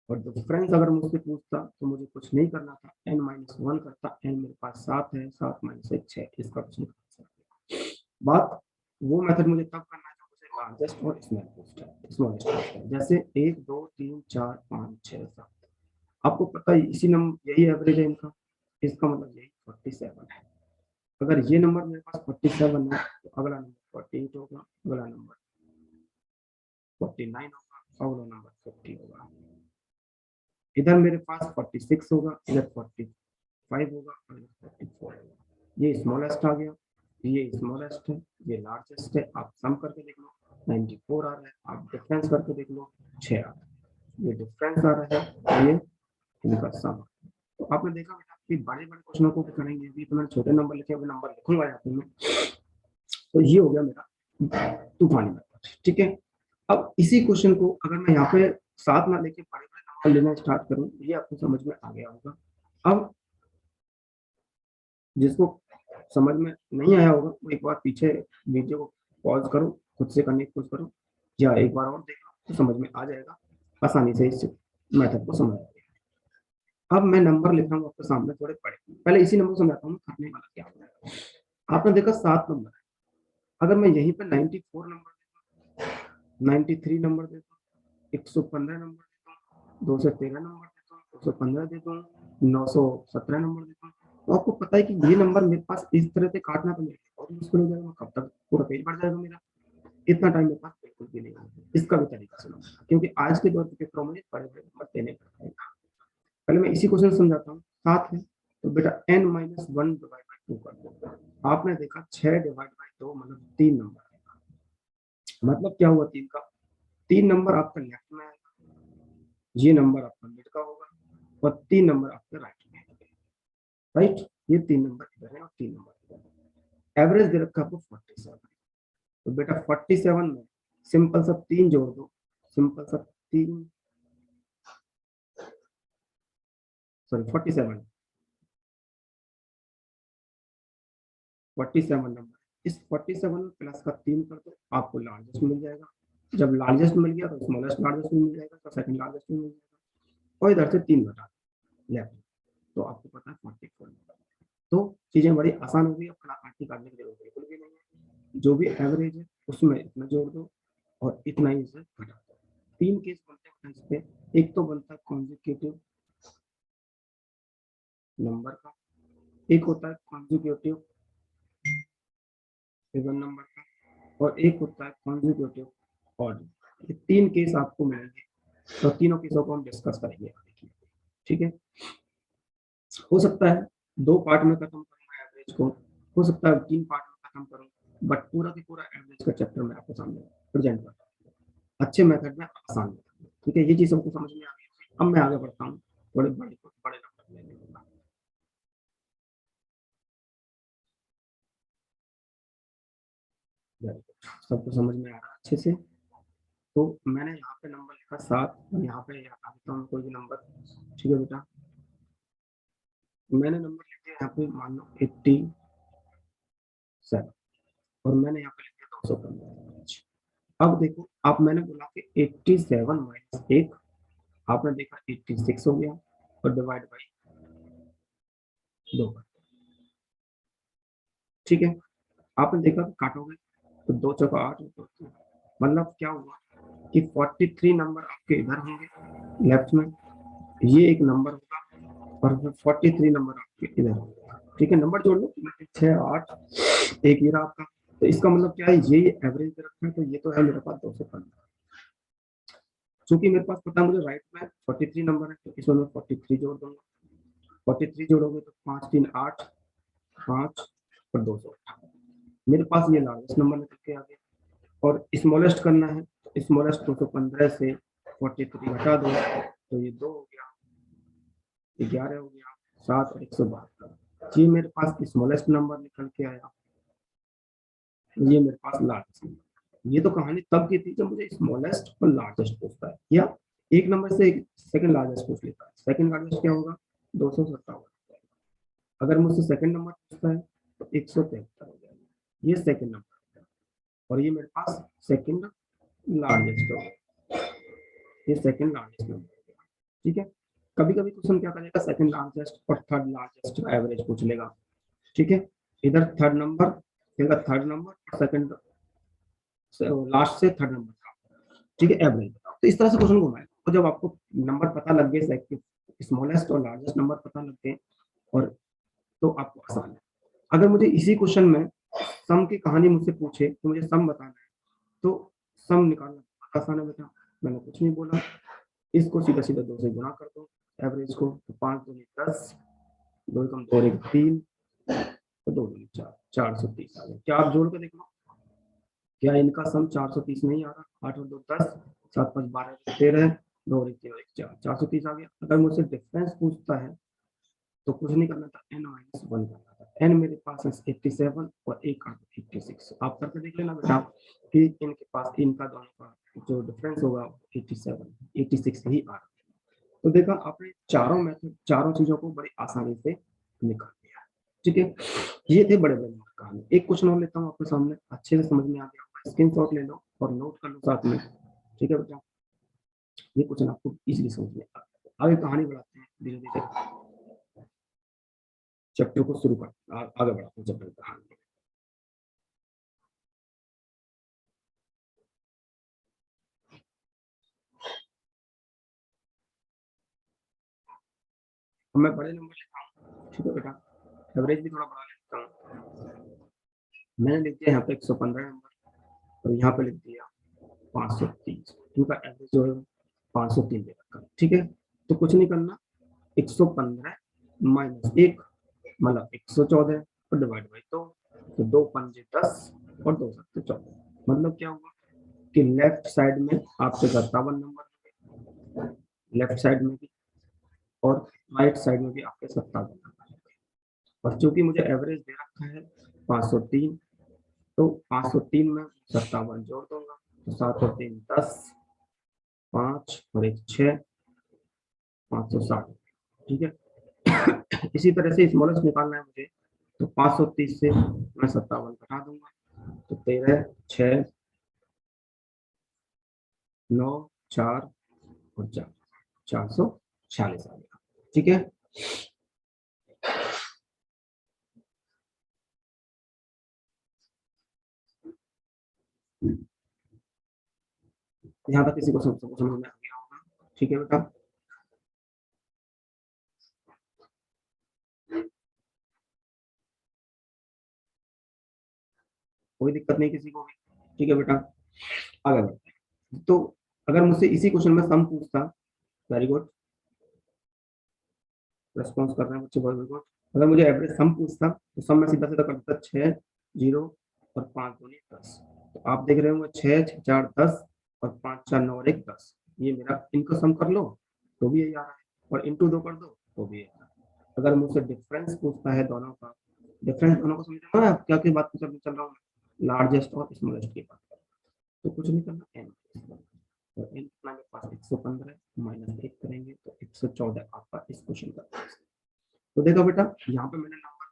और डिफरेंस अगर मुझसे पूछता तो मुझे कुछ नहीं करना था, n-1 करता। n मेरे पास 7 है, 7 - 1 6, इसका कुछ नहीं कर सकते। बात वो मेथड मुझे तब करना है जब मुझे लार्जेस्ट और स्मॉलेस्ट पूछता है। जैसे 1 2 3 4 5 6 7, आपको पता है इसी नंबर यही एवरेज है इनका, इसका मतलब यही 47 है। अगर ये नंबर मेरे पास 47 है तो अगला नंबर 48 होगा, अगला नंबर 49 होगा, अगला नंबर 50 होगा। इधर मेरे पास 46 होगा, इधर 45 होगा और इधर 44 होगा। ये स्मॉलेस्ट आ गया, ये स्मॉलेस्ट है, ये लार्जेस्ट है। आप सम करके देख लो, 94 आ रहा है। आप डिफरेंस करके देख लो, 6 आ रहा है। ये डिफरेंस आ रहा है, ये इनका सम। तो आपने देखा बेटा कि बड़े-बड़े क्वेश्चनों को करेंगे, अभी तो मैंने छोटे नंबर लिखे, अभी नंबर लिखूंगा यहाँ पे मैं। तो ये हो गया मेरा तूफानी मेथड, ठीक है। अब इसी क्वेश्चन को अगर मैं यहाँ पे साथ में लेके बड़े-बड़े नंबर लेना स्टार्ट करूँ, ये आपको समझ में आ गया होगा। अब जिसको समझ में नहीं आया होगा वो एक बार पीछे वीडियो को पॉज करो, खुद से करने की कोशिश करो, या एक बार और देख लो तो समझ में आ जाएगा, आसानी से इस मेथड को समझ आएगा। अब मैं नंबर लिख रहा हूँ आपके सामने थोड़े बड़े, पहले इसी नंबर को समझाता हूँ करने वाला क्या होता है। आपने देखा 7 नंबर है, अगर मैं यहीं पे 94 नंबर, 93 नंबर देता हूँ, 115 नंबर देता हूँ, 213 नंबर देता हूँ, 215 देता हूँ, 917 नंबर देता हूँ, तो आपको पता है कि ये नंबर मेरे पास इस तरह से काटना तो मेरे लिए बहुत मुश्किल हो जाएगा। कब तक पूरा पेज भर जाएगा मेरा, इतना टाइम मेरे पास बिल्कुल भी नहीं होगा। इसका भी तरीका सुनो, क्योंकि आज के दौर के पेपरों में बड़े बड़े नंबर देने पड़ते हैं। पहले मैं इसी क्वेश्चन समझाता हूँ। 7 है तो बेटा n-1 डिवाइड बाई 2 कर दो। आपने देखा 6 डिवाइड बाई 2 मतलब 3 नंबर, मतलब क्या हुआ 3 का, 3 नंबर आपका लेफ्ट में आएगा, ये नंबर आपका मिड का होगा और 3 नंबर आपके राइट में आएंगे। राइट, ये 3 नंबर इधर है और 3 नंबर इधर है। एवरेज दे रखा आपको 47, तो बेटा 47 में सिंपल सा 3 जोड़ दो, सिंपल सा 3 सॉरी 47 नंबर, इस 47 में प्लस का 3 कर दो, आपको लार्जेस्ट मिल जाएगा। जब लार्जेस्ट मिल गया तो स्मॉलेस्ट लार्जेस्ट मिल जाएगा, तो सेकंड लार्जेस्ट मिल जाएगा, और इधर से 3 घटा लेफ्ट, तो आपको पता है 44 नंबर। तो चीजें बड़ी आसान हो गई, अब कड़ाकाटी काटने की जरूरत बिल्कुल भी नहीं है। जो भी एवरेज है उसमें इतना जोड़ दो और इतना ही इसे घटा दो। 3 केस बनते हैं इस पे, एक तो बनता है कॉन्जिक्यूटिव नंबर का, एक होता है कॉन्जिक्यूटिव इवन नंबर का, और एक होता है कॉन्जिक्यूटिव ऑड। ये 3 केस आपको मिलेंगे, तो तीनों केसों को हम डिस्कस करेंगे, ठीक है। हो सकता है 2 पार्ट में खत्म करूंगा एवरेज को, हो सकता है 3 पार्ट में खत्म करूं, बट पूरा की पूरा एवरेज का चैप्टर मैं आपके सामने प्रेजेंट करता, अच्छे मेथड में, आसान मेथड में, ठीक है। ये चीज सबको समझ में आ गई। अब मैं आगे बढ़ता हूँ, बड़े बड़े नंबर लेने लूंगा। सबको समझ में आ रहा है अच्छे से। तो मैंने यहाँ पे नंबर लिखा 7, यहाँ पे हटा देता हूँ कोई भी नंबर, ठीक है बेटा। मैंने नंबर लिख दिया यहाँ पे मान लो 87, और मैंने यहाँ पे लिख दिया 215। अब देखो, अब मैंने बोला कि 87 माइनस 1, आपने देखा 86 हो गया, और डिवाइड बाई 2, ठीक है। आपने देखा कि काटोगे तो 2 चौका 8, मतलब क्या हुआ कि 43 नंबर आपके इधर होंगे लेफ्ट में, ये एक नंबर होगा, और 43 नंबर आपके इधर होंगे, ठीक है। नंबर जोड़ लो, 6 8 एक ये रहा आपका, तो इसका मतलब क्या है, ये एवरेज रखना है, तो ये तो है मेरे पास 215। चूंकि मेरे पास पता है मुझे राइट में 43 नंबर है, तो इसमें मैं 43 जोड़ दूंगा। 43 जोड़ोगे तो 5 3 8, 5 और 218, मेरे पास ये लार्जेस्ट नंबर निकल के आ गया। और स्मॉलेस्ट करना है तो स्मॉलेस्ट 215 से 43 घटा दो, तो ये 2 हो गया, 11 हो गया, 7 और 172, ये मेरे पास स्मॉलेस्ट नंबर निकल के आया, ये मेरे पास लार्जेस्ट नंबर। ये तो कहानी तब की थी जब मुझे स्मॉलेस्ट और लार्जेस्ट पूछता है, या एक नंबर से सेकंड लार्जेस्ट पूछ लेता है। सेकंड लार्जेस्ट क्या होगा, 257। अगर मुझसे सेकंड नंबर पूछता है तो 173 हो जाएगा, ये सेकंड नंबर। और ये मेरे पास सेकंड लार्जेस्ट होगा, ये सेकंड लार्जेस्ट नंबर। ठीक है, कभी कभी क्वेश्चन क्या करेगा, सेकंड लार्जेस्ट और थर्ड लार्जेस्ट का एवरेज पूछ लेगा। ठीक है, इधर थर्ड नंबर देगा, थर्ड नंबर और सेकंड लास्ट से थर्ड नंबर का, ठीक है, एवरेज बताओ। तो इस तरह से क्वेश्चन घुमाएगा। तो जब आपको नंबर पता लग गए, स्मॉलेस्ट और लार्जेस्ट नंबर पता लग गए, और तो आपको आसान है। अगर मुझे इसी क्वेश्चन में सम की कहानी मुझसे पूछे तो मुझे सम बताना है, तो सम निकालना आसान है बेटा। मैंने कुछ नहीं बोला, इसको सीधा सीधा 2 से गुणा कर दो एवरेज को, तो 5 दूनी 10, 2 कम 2 और 1 3, तो 2 दूनी 4, 430 आ गया। क्या आप जोड़ के देख लो, क्या इनका सम 430 नहीं आ रहा? 8 और 2 10, 7 5 12 13, 2 और 1 3 और 1 4, 430 आ गया। अगर मुझसे डिफरेंस पूछता है तो कुछ नहीं करना था, n माइनस 1 करना था। n मेरे पास है 87 और एक 86। आप करके देख लेना बेटा कि इनके पास, इनका दोनों का जो डिफरेंस होगा 87 86 ही आ रहा है। तो देखा आपने, चारों मेथड, चारों चीजों को बड़ी आसानी से निकाल दिया। ठीक है, ये थे बड़े बड़े नंबर कहानी। एक क्वेश्चन और लेता हूँ आपके सामने, अच्छे से समझ में आ गया होगा, स्क्रीनशॉट ले लो और नोट कर लो साथ में। ठीक है बेटा, ये क्वेश्चन आपको इजीली समझ में आगे कहानी बढ़ाते हैं धीरे धीरे, चैप्टर को शुरू कर आगे बढ़ाते हैं चैप्टर की कहानी। अब मैं बड़े नंबर लेता हूँ, ठीक है बेटा, एवरेज भी थोड़ा बढ़ा लेता हूँ। मैंने लिख दिया यहाँ पे 115 नंबर, और यहाँ पे लिख दिया 530, इनका एवरेज जो है 503 दे रखा। ठीक है, तो कुछ नहीं करना, 115 माइनस 1 मतलब 114 और डिवाइड बाई 2, तो 2 पंजे 10 और 2 सत्ते 14। मतलब क्या हुआ कि लेफ्ट साइड में आपके 57 नंबर, लेफ्ट साइड में भी, और राइट साइड में भी आपके 57 नंबर। और चूंकि मुझे एवरेज दे रखा है 503, तो 503 में 57 जोड़ दूंगा, तो 7 और 3 10, 5 और 1 6, 560। ठीक है, इसी तरह से स्मॉलेस्ट निकालना है मुझे, तो 530 से मैं 57 घटा दूंगा, तो 13 6 9 4 और 4, 446 आ गया। ठीक है, यहाँ तक किसी को समझ में आ गया होगा? ठीक है बेटा, कोई दिक्कत नहीं किसी को भी। ठीक है बेटा, आगे बढ़ते हैं। तो अगर मुझसे इसी क्वेश्चन में सम पूछता, वेरी गुड, रेस्पॉन्स कर रहे हैं बच्चे, वेरी गुड। अगर मुझे एवरेज सम पूछता तो सम में सीधा सीधा कर देता, 6 0 और 5 2 10। तो आप देख रहे होंगे 6 6 4 10 और 5 4 9 और 1 10, ये मेरा, इनको सम कर लो तो भी यही आ रहा है, और इंटू 2 कर दो तो भी यही आ रहा है। अगर मुझसे डिफरेंस पूछता है दोनों का, डिफरेंस दोनों को समझ रहे हो क्या की बात चल रहा हूँ, लार्जेस्ट और स्मॉलेस्ट की बात, तो कुछ नहीं करना, एन, तो एन कितना मेरे पास 115 माइनस 1 करेंगे तो 114 आपका इस क्वेश्चन का। तो देखो बेटा, यहाँ पे मैंने नंबर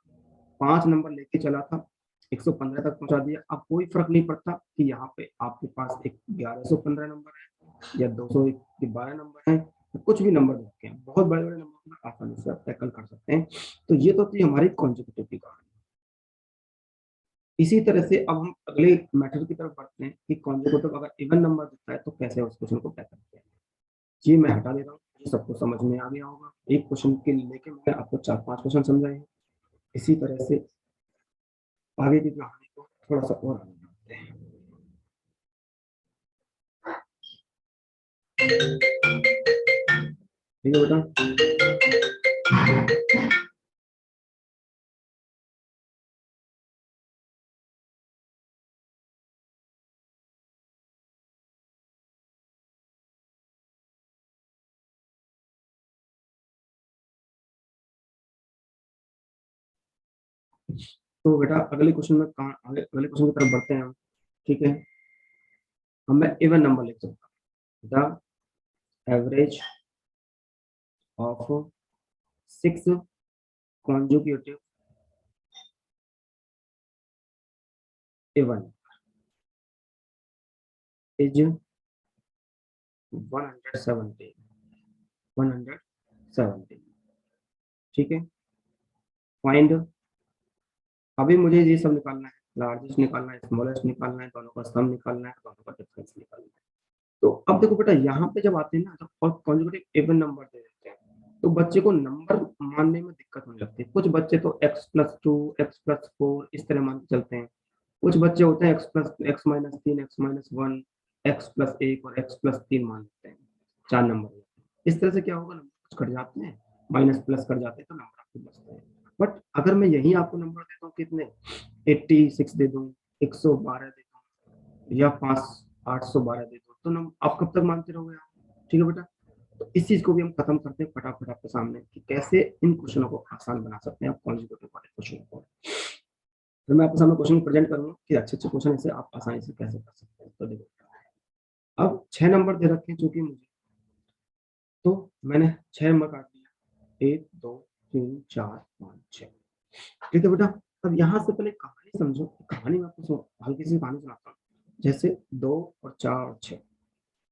5 नंबर लेके चला था, 115 तक पहुंचा दिया। अब कोई फर्क नहीं पड़ता कि यहाँ पे आपके पास एक 1115 नंबर है या 212 नंबर है, तो कुछ भी नंबर रखे हैं, बहुत बड़े बड़े नंबर में आसानी से आप टैकल कर सकते हैं। तो ये तो थी हमारी कॉन्जिक्यूटिव की कहानी। इसी तरह से अब हम अगले मेथड की तरफ बढ़ते हैं कि कॉन्जिक्यूटिव अगर इवन नंबर दिखता है तो कैसे उस क्वेश्चन को टैकल किया। ये मैं हटा दे रहा हूँ, ये सबको समझ में आ गया होगा। एक क्वेश्चन के लेके मैं आपको 4-5 क्वेश्चन समझाए हैं। इसी तरह से आगे की कहानी को थोड़ा सा और आगे बढ़ते हैं। ठीक है बेटा, तो बेटा अगले क्वेश्चन में कहाँ, आगे अगले क्वेश्चन की तरफ बढ़ते हैं हम। ठीक है, हम मैं इवन नंबर लिख सकता हूँ, the average of 6 conjugative even, is 170 170। ठीक है, फाइंड, अभी मुझे ये सब निकालना है, लार्जेस्ट निकालना है, स्मॉलेस्ट निकालना है, दोनों का सम निकालना है, दोनों का डिफरेंस निकालना है। तो अब देखो बेटा, यहाँ पे जब आते हैं ना, तो और कॉन्जुगेटिव इवन नंबर दे देते हैं, तो बच्चे को नंबर मानने में दिक्कत होने लगती है। कुछ बच्चे तो x+2 x+4 इस तरह मान के चलते हैं, कुछ बच्चे होते हैं x+x-3 x-1 x+1 और x+3 मान लेते हैं, 4 नंबर। इस तरह से क्या होगा, नंबर कट जाते हैं, माइनस प्लस कर जाते हैं, तो नंबर आपके बचते हैं। बट अगर मैं यही आपको नंबर देता हूँ कितने, 86 दे दूं, 112 दे दूं, या 812 दे दूं, तो आप कब तक मानते रहोगे आप? ठीक है बेटा, तो इस चीज को भी हम खत्म करते हैं फटाफट आपके सामने कि कैसे इन क्वेश्चनों को आसान बना सकते हैं आप कॉन्जुगेटिव वाले क्वेश्चन को। तो मैं आपके सामने क्वेश्चन प्रेजेंट करूंगा कि अच्छे अच्छे क्वेश्चन ऐसे आप आसानी से कैसे कर सकते हैं। तो देखो, अब 6 नंबर दे रखे हैं चूंकि मुझे, तो मैंने 6 नंबर काट दिया, 1 2 3 4 5 6। ठीक है बेटा, अब यहाँ से पहले कहानी समझो। कहानी में आपको हल्की सी कहानी सुनाता हूँ। जैसे 2 और 4 और 6,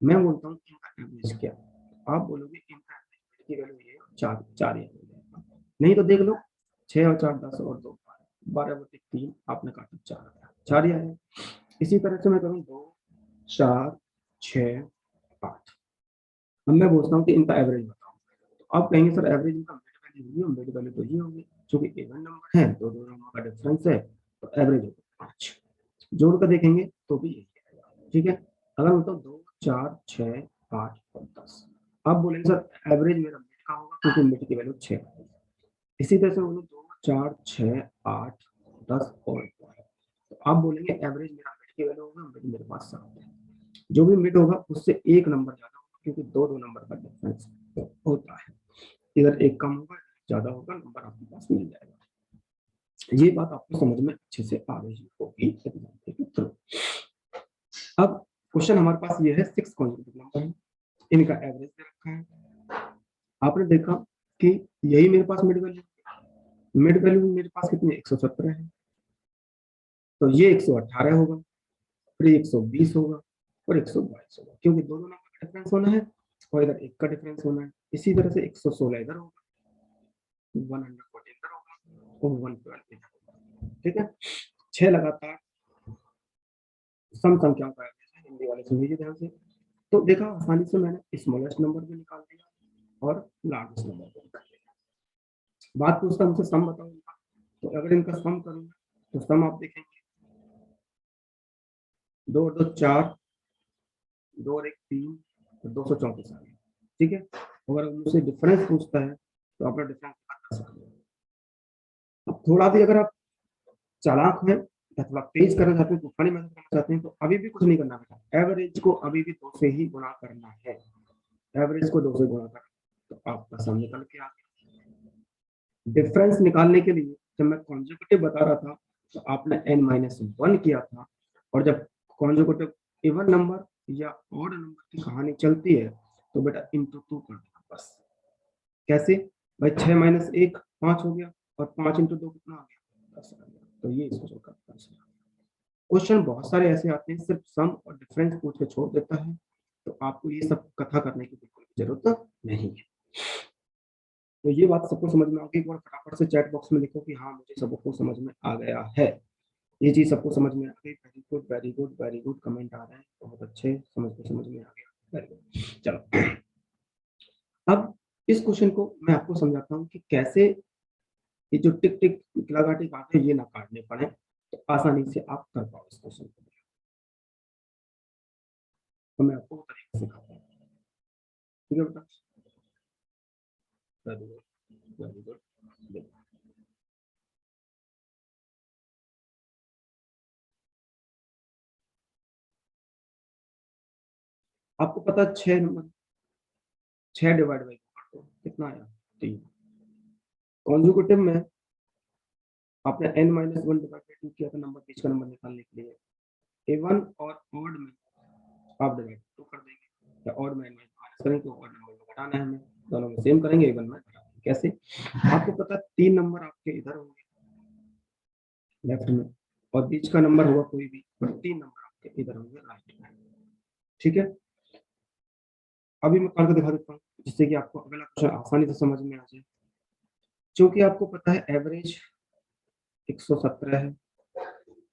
मैं बोलता हूँ इनका एवरेज क्या, आप बोलोगे इनका एवरेज की वैल्यू ये 4 4 ही है। नहीं तो देख लो, 6 और 4 10 और 2 12 बटे 3, आपने काटा 4 4 ही आया। इसी तरह से मैं करूँ 2 4 6 8, अब मैं पूछता हूँ कि इनका एवरेज बताओ। तो आप कहेंगे सर एवरेज इनका मिड वैल्यू तो ये होगी, क्योंकि इवन नंबर है, दो नंबर का डिफरेंस है, तो एवरेज होगा 5। जोड़ कर देखेंगे तो भी यही आएगा। ठीक है, अगर मतलब 2 4 6 8 और 10, आप बोलेंगे सर एवरेज मेरा मिड का होगा, क्योंकि मिड की वैल्यू 6। इसी तरह से बोलो 2 4 6 8 10 और 12, तो आप बोलेंगे एवरेज मेरा मिड की वैल्यू होगा, मिड मेरे पास 7 है। जो भी मिड होगा उससे एक नंबर ज्यादा होगा, क्योंकि दो नंबर का डिफरेंस होता है। इधर एक कम होगा, ज्यादा होगा, नंबर आपके पास मिल जाएगा। ये बात आपको समझ में अच्छे से आ रही होगी। अब क्वेश्चन हमारे पास ये है, 6 कॉन्जुगेटिव नंबर है, इनका एवरेज दे रखा है। आपने देखा कि यही मेरे पास मिड वैल्यू मेरे पास कितनी 117 है, तो ये 118 होगा, फिर 120 होगा और 122 होगा, क्योंकि दोनों नंबर का डिफरेंस होना है और इधर एक का डिफरेंस होना है। इसी तरह से 116 इधर होगा, 114 इधर होगा और 112 इधर होगा। ठीक है, 6 लगातार सम संख्याओं का एवरेज है, हिंदी वाले सुन लीजिए ध्यान से। तो देखा, आसानी से मैंने स्मॉलेस्ट नंबर भी निकाल दिया और लार्जेस्ट नंबर भी निकाल दिया। बात पूछता मुझसे सम बताओ इनका, तो अगर इनका सम करूंगा तो सम आप देखेंगे 2 और 2 4, 2 और 1 3, तो 234 आ गया। ठीक है, अगर मुझसे डिफरेंस पूछता है तो अपना डिफरेंस कर सकते हैं। अब थोड़ा भी अगर आप चालाक हैं या थोड़ा तेज करना चाहते हैं, तूफानी मेहनत करना चाहते हैं, तो अभी भी कुछ नहीं करना बेटा, एवरेज को अभी भी 2 से ही गुणा करना है। एवरेज को 2 से गुणा करना, तो आपका सम निकल के आ गया। डिफरेंस निकालने के लिए जब मैं कॉन्जुगेटिव बता रहा था, तो आपने n-1 किया था, और जब कॉन्जुगेटिव इवन नंबर या ऑड नंबर की कहानी चलती है, तो बेटा इंटू 2 कर देना बस। कैसे भाई, 6 - 1 5 हो गया, और 5 इंटू 2 कितना आ गया, 10 आ गया। तो ये इसको जो करता है। क्वेश्चन बहुत सारे ऐसे आते हैं, सिर्फ सम और डिफरेंस पूछ के छोड़ देता है, तो आपको ये सब कथा करने की बिल्कुल जरूरत नहीं है। तो ये बात सबको समझ में आ गई। एक बार फटाफट से चैट बॉक्स में लिखो कि हाँ मुझे सबको समझ में आ गया है। ये चीज सबको समझ में आ गई। Very good very good very good, comment आ रहे हैं, बहुत अच्छे, समझ में आ गया, वेरी गुड। चलो, अब इस क्वेश्चन को मैं आपको समझाता हूँ कि कैसे ये जो टिक टिक लगाटी काटे ये ना काटने पड़े, तो आसानी से आप कर पाओ इस क्वेश्चन को। तो मैं आपको वो तरीका सिखाता हूँ। ठीक है बेटा, वेरी गुड वेरी गुड। आपको पता 6 नंबर, 6 डिवाइड बाई कितना आया, 3। कॉन्जुगेटिव में आपने n-1 डिवाइड बाई 2 किया था, नंबर बीच का नंबर निकालने के लिए। इवन और ऑड में आप डिवाइड 2 कर देंगे, या ऑड में माइनस करेंगे तो ऑड नंबर को घटाना है हमें, दोनों में सेम करेंगे, इवन में घटाएंगे। कैसे, आपको पता 3 नंबर आपके इधर होंगे लेफ्ट में, और बीच का नंबर होगा कोई भी, और 3 नंबर आपके इधर होंगे राइट में। ठीक है, अभी मैं करके दिखा देता हूँ जिससे कि आपको अगला क्वेश्चन आसानी से समझ में आ जाए। क्योंकि आपको पता है एवरेज 117 है,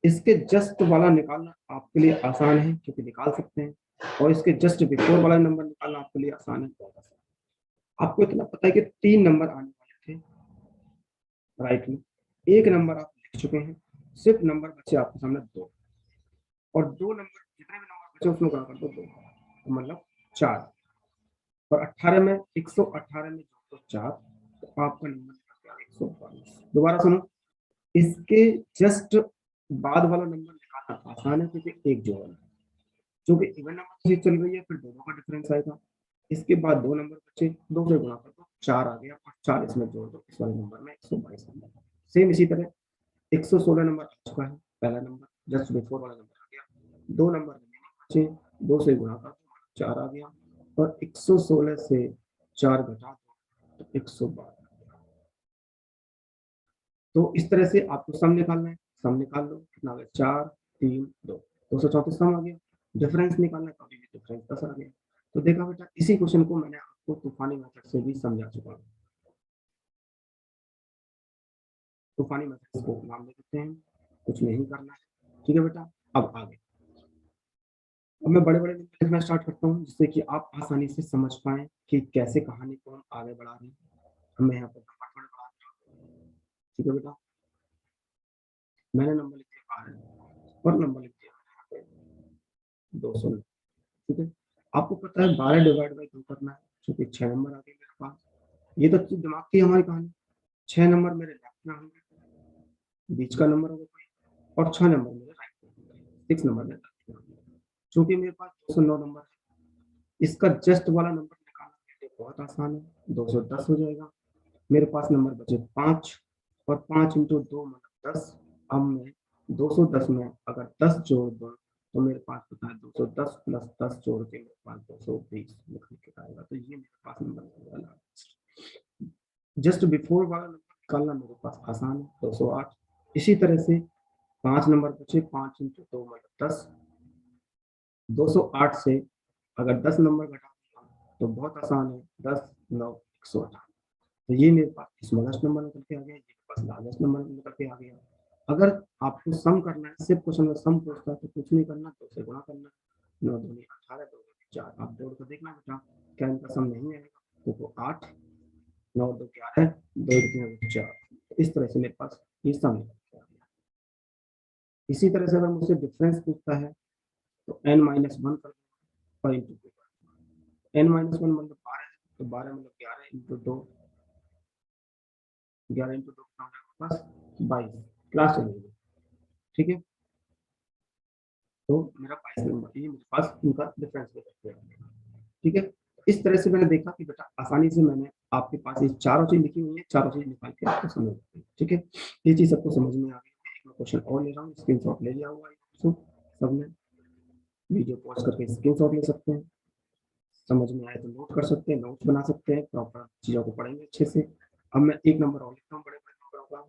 इसके जस्ट वाला निकालना आपके लिए आसान है क्योंकि निकाल सकते हैं, और इसके जस्ट बिफोर वाला नंबर निकालना आपके लिए आसान है। आपको इतना पता है कि 3 नंबर आने वाले थे राइट में, 1 नंबर आप लिख चुके हैं, सिर्फ नंबर बचे आपके सामने 2, और 2 नंबर जितने भी नंबर बचे उसमें गुणा कर दो 2, तो मतलब 4, और 18 में 118 में जोड़ दो 4, तो आपका नंबर निकल गया 122। दोबारा सुनो, इसके जस्ट बाद वाला नंबर निकालना आसान है क्योंकि एक जोड़ना है, क्योंकि इवन नंबर से चल रही है फिर दोनों का डिफरेंस आएगा। इसके बाद 2 नंबर बचे, 2 से गुणा कर दो 4 आ गया, और 4 इसमें जोड़ दो, इस वाले नंबर में 122 नंबर। सेम इसी तरह 116 नंबर आ चुका है, पहला नंबर जस्ट बिफोर वाला नंबर आ गया, 2 नंबर बचे, 2 से गुणा कर दो 4 आ गया, और 116 से 4 घटा दो तो 112। तो इस तरह से आपको सम निकालना है, सम निकाल लो, कितना आ गया 4 3 2, 234 सम आ गया। डिफरेंस निकालना है, तो अभी भी डिफरेंस 10 आ गया। तो देखा बेटा, इसी क्वेश्चन को मैंने आपको तूफानी मेथड से भी समझा चुका हूँ। तूफानी मेथड को नाम दे देते हैं, कुछ नहीं करना है, ठीक है बेटा। अब आगे, अब मैं बड़े बड़े लिखना स्टार्ट करता हूँ जिससे कि आप आसानी से समझ पाए कि कैसे कहानी को हम आगे बढ़ा रहे हैं। मैं यहाँ पर नंबर थोड़े बढ़ा रहा हूँ, ठीक है बेटा। मैंने नंबर लिख दिया 12 और नंबर लिख दिया 200, ठीक है। आपको पता है 12 डिवाइड बाई 2 करना है, क्योंकि 6 नंबर आ गए मेरे पास। ये तो दिमाग की हमारी कहानी, 6 नंबर मेरे लेफ्ट में होंगे, बीच का नंबर होगा कोई, और 6 नंबर मेरे राइट में होंगे, 6 नंबर मेरे लेफ्ट में होंगे। चूंकि मेरे पास 209 नंबर है, इसका जस्ट वाला नंबर निकालना मेरे लिए बहुत आसान है, 210 हो जाएगा। मेरे पास नंबर बचे 5, और 5 इंटू 2 मतलब 10। अब मैं 210 में अगर 10 जोड़ दूं तो मेरे पास होता है 210 प्लस 10 जोड़ के मेरे पास 220 निकल के आएगा। तो ये मेरे पास नंबर वाला जस्ट बिफोर वाला नंबर निकालना मेरे पास आसान है, 208। इसी तरह से 5 नंबर बचे, 5 इंटू 2 मतलब 10, 208 से अगर 10 नंबर घटा तो बहुत आसान है, 10 9 108। तो ये मेरे पास स्मॉलेस्ट नंबर निकल के आ गया, ये मेरे पास लार्जेस्ट नंबर निकल के आ गया। अगर आपको सम करना है, सिर्फ क्वेश्चन में सम पूछता है तो कुछ नहीं करना, 2 से गुणा करना, 9 दूनी 18, 2 दूनी 4। आप जोड़ कर देखना बेटा, क्या इनका सम नहीं आएगा, तो 8 9 2 11 2 3 4। इस तरह से मेरे पास ये सम निकल के आ गया। इसी तरह से अगर मुझसे डिफरेंस पूछता है तो n-1 कर पर इंटू 2, n-1 मतलब 12 है, तो 12 मतलब 11 इंटू 2, 11 इंटू 2 कितना हो जाएगा पास 22। क्लास चलेगी, ठीक है। तो मेरा 22 नंबर ये मेरे पास इनका डिफरेंस है, ठीक है। इस तरह से मैंने देखा कि बेटा आसानी से मैंने आपके पास ये चारों चीज लिखी हुई है, चारों चीज निकाल के आपको समझ सकते हैं, ठीक है। ये चीज सबको समझ में आ गई है। एक मैं क्वेश्चन और ले रहा हूँ, स्क्रीनशॉट ले लिया हुआ है सबने, वीडियो पॉज करके स्क्रीनशॉट ले सकते हैं, समझ में आए तो नोट कर सकते हैं, नोट्स बना सकते हैं, प्रॉपर चीजों को पढ़ेंगे अच्छे से। अब मैं एक नंबर और लिखता हूँ बड़े बड़े नंबरों का,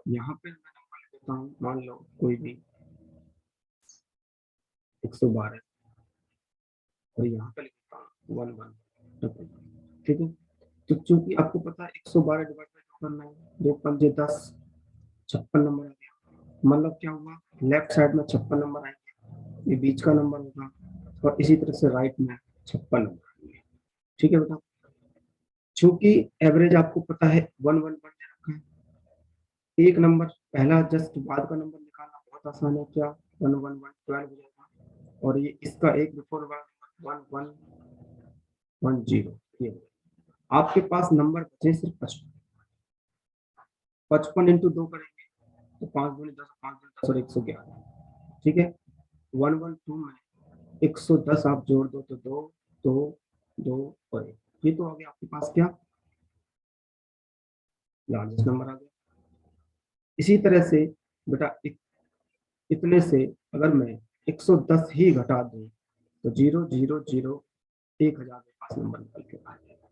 यहाँ पे मैं नंबर लिख देता हूँ, मान लो कोई भी 112, और यहाँ पे लिखता हूँ 11, ठीक है। तो चूंकि आपको पता है 112 डिवाइड बाई 2 करना है, 2 पंजे 10, 56 नंबर आ गया। मतलब क्या हुआ, लेफ्ट साइड में 56 नंबर आएंगे, ये बीच का नंबर होगा, और इसी तरह से राइट में 56 नंबर आएंगे, ठीक है बेटा। चूंकि एवरेज आपको पता है 1 1 पर दे रखा है, एक नंबर पहला जस्ट बाद का नंबर निकालना बहुत आसान है, क्या 1 1 1 12 हो जाएगा, और ये इसका एक बिफोर वाला 1 1 1 0, ये आपके पास नंबर बचे सिर्फ 55। 55 इंटू 2 करेंगे तो 5 दूनी 10, 5 दूनी 10 और 111, ठीक है। 112 में 110 आप जोड़ दो तो 2 2 2 और 1, ये तो आ गया आपके पास क्या, लार्जेस्ट नंबर आ गया। इसी तरह से बेटा इतने से अगर मैं 110 ही घटा दूं तो 0 0 0 1000 के पास नंबर निकल के आ जाएगा।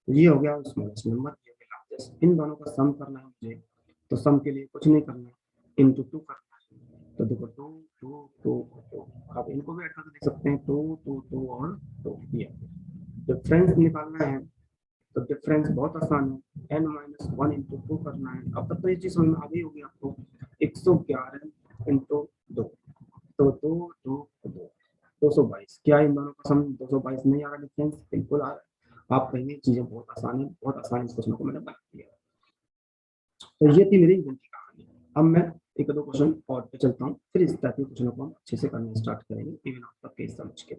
तो ये हो गया स्मॉलेस्ट नंबर, ये हो गया लार्जेस्ट। इन दोनों का सम करना है मुझे, तो सम के लिए कुछ नहीं करना, इंटू 2 करना है, तो देखो 2 2 2 2, आप इनको भी ऐड करके देख सकते हैं, 2 2 2 और 2। ये डिफरेंस निकालना है तो डिफरेंस बहुत आसान है, n माइनस 1 इंटू 2 करना है। अब तक तो ये चीज समझ में आ गई होगी आपको। 111 इंटू 2, तो 2 2 2 222। क्या इन दोनों का सम 222 नहीं आ रहा? डिफरेंस बिल्कुल आ रहा है। आप कहेंगे चीजें बहुत आसान है, बहुत आसान, इस क्वेश्चन को मैंने बना दिया। तो ये थी मेरी गिनती कहानी। अब मैं एक दो क्वेश्चन और पे चलता हूँ, फिर इस टाइप के क्वेश्चनों को हम अच्छे से करना स्टार्ट करेंगे, इवन आपका केस समझ के।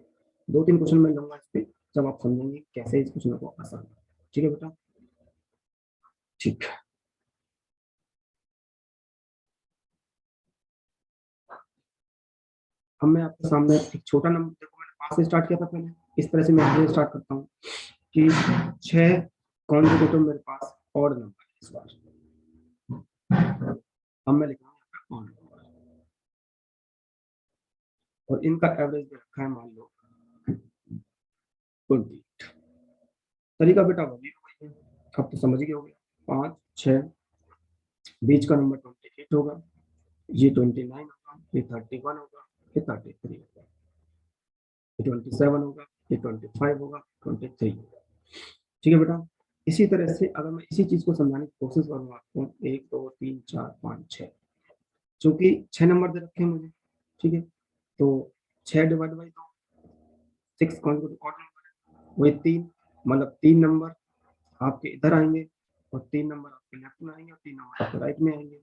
2-3 क्वेश्चन मैं लूंगा इस पे, जब आप समझेंगे कैसे इस क्वेश्चन को आसान। ठीक है बेटा? ठीक है। अब मैं आपके सामने एक छोटा नंबर, देखो मैंने 5 से स्टार्ट किया था पहले, इस तरह से मैं आगे स्टार्ट करता हूँ कि 6 कॉन्जिक्यूटिव मेरे पास ऑड नंबर है इस बार। अब मैं लिख रहा हूँ ऑड नंबर, और इनका एवरेज भी रखा है मान लो 20। तरीका बेटा वही है, अब तो समझ गए होगे। 5 6, बीच का नंबर 28 होगा, ये 29 होगा, ये 31 होगा, ये 33 होगा, ये 27 होगा, ये 25 होगा, 23 होगा। ठीक है बेटा? इसी तरह से अगर मैं इसी चीज को समझाने की कोशिश करूँ आपको, 1 2 3 4 5 6, चूंकि 6 नंबर दे रखे हैं मुझे, ठीक है, तो 6 डिवाइड बाई 2, 6 कौन सा ऑड नंबर है, वही 3, मतलब 3 नंबर आपके इधर आएंगे, और 3 नंबर आपके लेफ्ट में आएंगे, और 3 नंबर आपके राइट में आएंगे।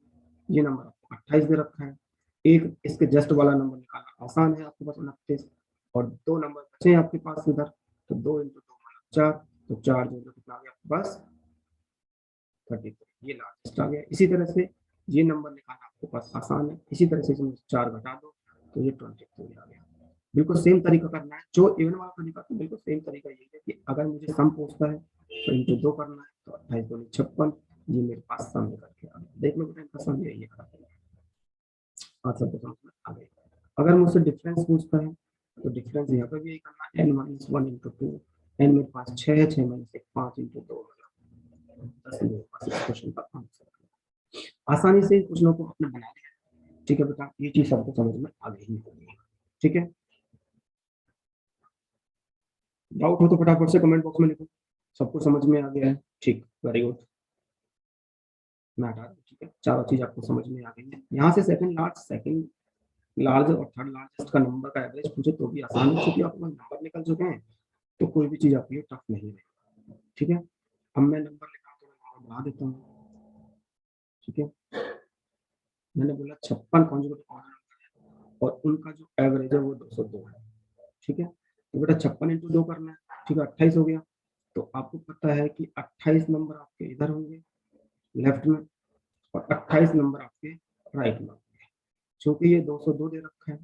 ये नंबर आपको 28 दे रखा है। एक इसके जस्ट वाला नंबर निकालना आसान है, आपके पास 29, और 2 नंबर बचे हैं आपके पास इधर, तो 2 इंटू 2 मतलब 4, तो 4 जो कितना आ गया आपके पास 33, ये लार्जेस्ट आ गया। इसी तरह से ये नंबर निकालना आपके पास आसान है, इसी तरह से इसमें 4 घटा दो तो ये 23 आ गया। बिल्कुल सेम तरीका करना है जो इवन वाला तरीका था, बिल्कुल सेम तरीका यही है कि अगर मुझे सम पूछता है तो इंटू 2 करना है, तो 28 2 56, ये मेरे पास सम करके आ गया। देख लो बेटा, इनका सम यही है। आप सबको समझ में आ गई। अगर मुझसे डिफरेंस पूछता है तो डिफरेंस यहाँ पे भी यही करना है, n माइनस 1 इंटू 2, n मेरे पास 6 है, 6 माइनस 1 5 इंटू 2 10 मेरे पास इस क्वेश्चन का आंसर। आसानी से क्वेश्चनों को अपने बना लिया। ठीक है बेटा? ये चीज सबको समझ में आ गई होगी। ठीक है? डाउट हो तो फटाफट से कमेंट बॉक्स में लिखो। सबको समझ में आ गया है? ठीक, वेरी गुड। मैं हटा दूं, ठीक है? चारों चीज आपको समझ में आ गई है। यहाँ से सेकंड लार्ज और थर्ड लार्जेस्ट का नंबर का एवरेज पूछे तो भी आसान है, क्योंकि आपको नंबर निकल चुके हैं, तो कोई भी चीज आपके लिए टफ नहीं है। ठीक है? अब मैं नंबर लिखा तो नंबर बढ़ा देता हूँ। ठीक है? मैंने बोला 56 कॉन्जुगेटिव ऑर्डर नंबर है, और उनका जो एवरेज है वो 202 है। ठीक है? तो बेटा 56 इंटू 2 करना है, ठीक है? 28 हो गया। तो आपको पता है कि 28 नंबर आपके इधर होंगे लेफ्ट में, और 28 नंबर आपके राइट में। चूंकि ये 202 दे रखा है,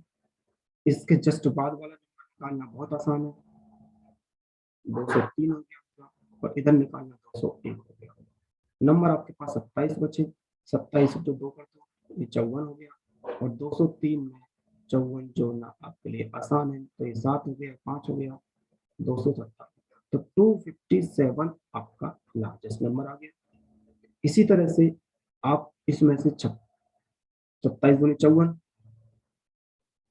इसके जस्ट बाद वाला नंबर निकालना बहुत आसान है, 203 हो गया, और इधर निकालना 201 हो गया। नंबर आपके पास 27 बचे, 27 तो 2 कर दो, ये 54 हो गया, और 203 में 54 जोड़ना आपके लिए आसान है, तो ये 7 हो गया, 5 हो गया, 270, तो 257 आपका लार्जेस्ट नंबर आ गया। इसी तरह से आप इसमें से 27 गुने 54,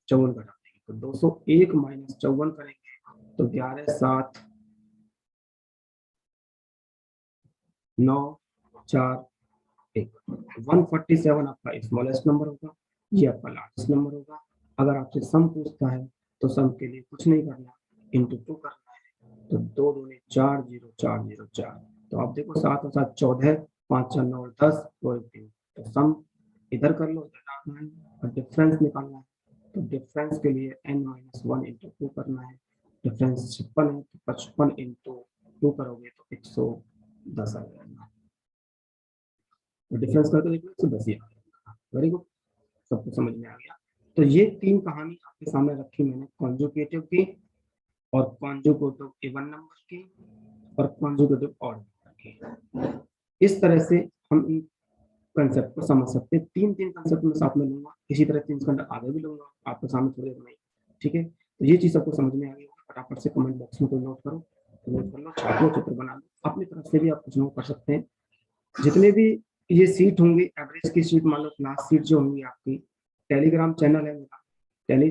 54 घटा देंगे तो 201 माइनस 54 करेंगे तो 11 7 9 4 1, 147 आपका स्मॉलेस्ट नंबर होगा, ये आपका लार्जेस्ट नंबर होगा। अगर आपसे सम पूछता है तो सम के लिए कुछ नहीं करना, इंटू 2 करना है, तो 2 दूनी 4 0 4 0 4, तो आप देखो 7 और 7 14, 5 4 9 10 और 3, तो सम इधर कर लो, इधर है, और डिफरेंस निकालना है, तो डिफरेंस के लिए n माइनस 1 इंटू 2 करना है। डिफरेंस 56 है, तो 55 इंटू 2 करोगे तो 110 आ जाएगा। तो डिफरेंस करके देखो 110 ही आ जाएगा। वेरी गुड, सबको समझ में आ गया। तो ये 3 कहानी आपके सामने रखी मैंने, कॉन्जुगेटिव की, और कॉन्जुगेटिव इवन नंबर की, और कॉन्जुगेटिव ऑड नंबर की। इस तरह से हम इन कंसेप्ट को समझ सकते हैं। 3 कंसेप्ट में साथ में लूंगा, इसी तरह 3 कंसेप्ट आगे भी लूंगा आपके सामने थोड़ी देर में। ठीक है? तो ये चीज सबको समझ में आ गई होगी। फटाफट से कमेंट बॉक्स में कोई नोट करो, नोट कर लो, छाप लो, चित्र बना लो, अपनी तरफ से भी आप कुछ नोट कर सकते हैं। जितने भी ये सीट होंगी, एवरेज की सीट मान लो, लास्ट सीट जो होंगी आपकी, टेलीग्राम चैनल है मेरा, टेली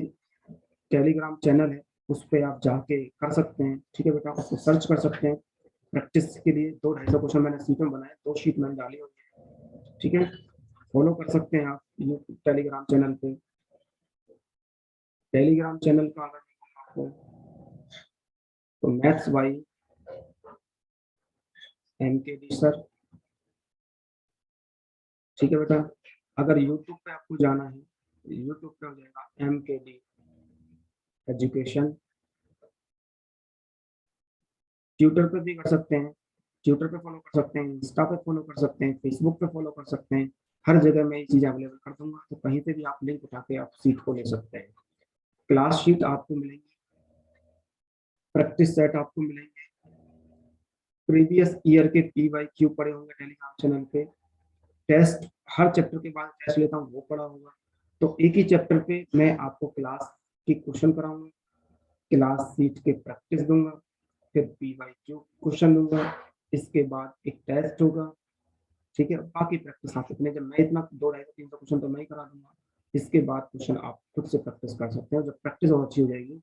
टेलीग्राम चैनल है, उस पे आप जाके कर सकते हैं, ठीक है बेटा, उसको सर्च कर सकते हैं। प्रैक्टिस के लिए 200-250 क्वेश्चन मैंने शीट में बनाए, 2 शीट मैंने डाली हुई है, ठीक है। फॉलो कर सकते हैं आप यूट्यूब टेलीग्राम चैनल पे। टेलीग्राम चैनल का अगर आपको, तो मैथ्स बाई MKD सर, ठीक है बेटा। अगर यूट्यूब पे आपको जाना है, यूट्यूब पे हो जाएगा MKD एजुकेशन। ट्विटर पे भी कर सकते हैं, ट्विटर पे फॉलो कर सकते हैं, इंस्टा पे फॉलो कर सकते हैं, फेसबुक पे फॉलो कर सकते हैं। हर जगह मैं ये चीज़ अवेलेबल कर दूंगा, तो कहीं पे भी आप लिंक उठा के आप सीट को ले सकते हैं। क्लास शीट आपको मिलेंगी, प्रैक्टिस सेट आपको मिलेंगे, प्रीवियस ईयर के PYQ पड़े होंगे टेलीग्राम चैनल पे, टेस्ट हर चैप्टर के बाद टेस्ट लेता हूँ वो पड़ा होगा। तो एक ही चैप्टर पे मैं आपको क्लास के क्वेश्चन कराऊंगा, क्लास सीट के प्रैक्टिस दूंगा, फिर PYQ क्वेश्चन दूंगा, इसके बाद एक टेस्ट होगा, ठीक है। बाकी प्रैक्टिस आप इतने, जब मैं इतना 200-250-300 क्वेश्चन तो मैं ही करा दूंगा, इसके बाद क्वेश्चन आप खुद से प्रैक्टिस कर सकते हैं। जब प्रैक्टिस और अच्छी हो जाएगी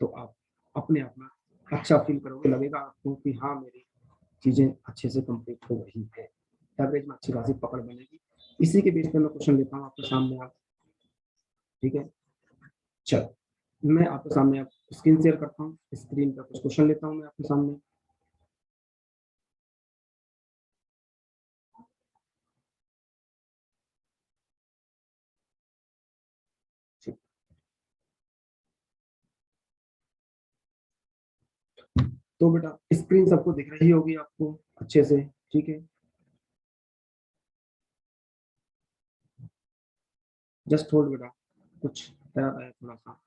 तो आप अपने आप में अच्छा फील करोगे, लगेगा आपको कि हाँ मेरी चीजें अच्छे से कंप्लीट हो रही है, एवरेज में अच्छी खासी पकड़ बनेगी। इसी के बेस पे मैं क्वेश्चन लेता हूँ आपके सामने आप, ठीक है। चलो मैं आपके सामने आप स्क्रीन शेयर करता हूँ, स्क्रीन पर कुछ क्वेश्चन लेता हूँ मैं आपके सामने। तो बेटा स्क्रीन सबको दिख रही होगी आपको अच्छे से, ठीक है। जस्ट होल्ड बेटा, कुछ तैयार है थोड़ा सा।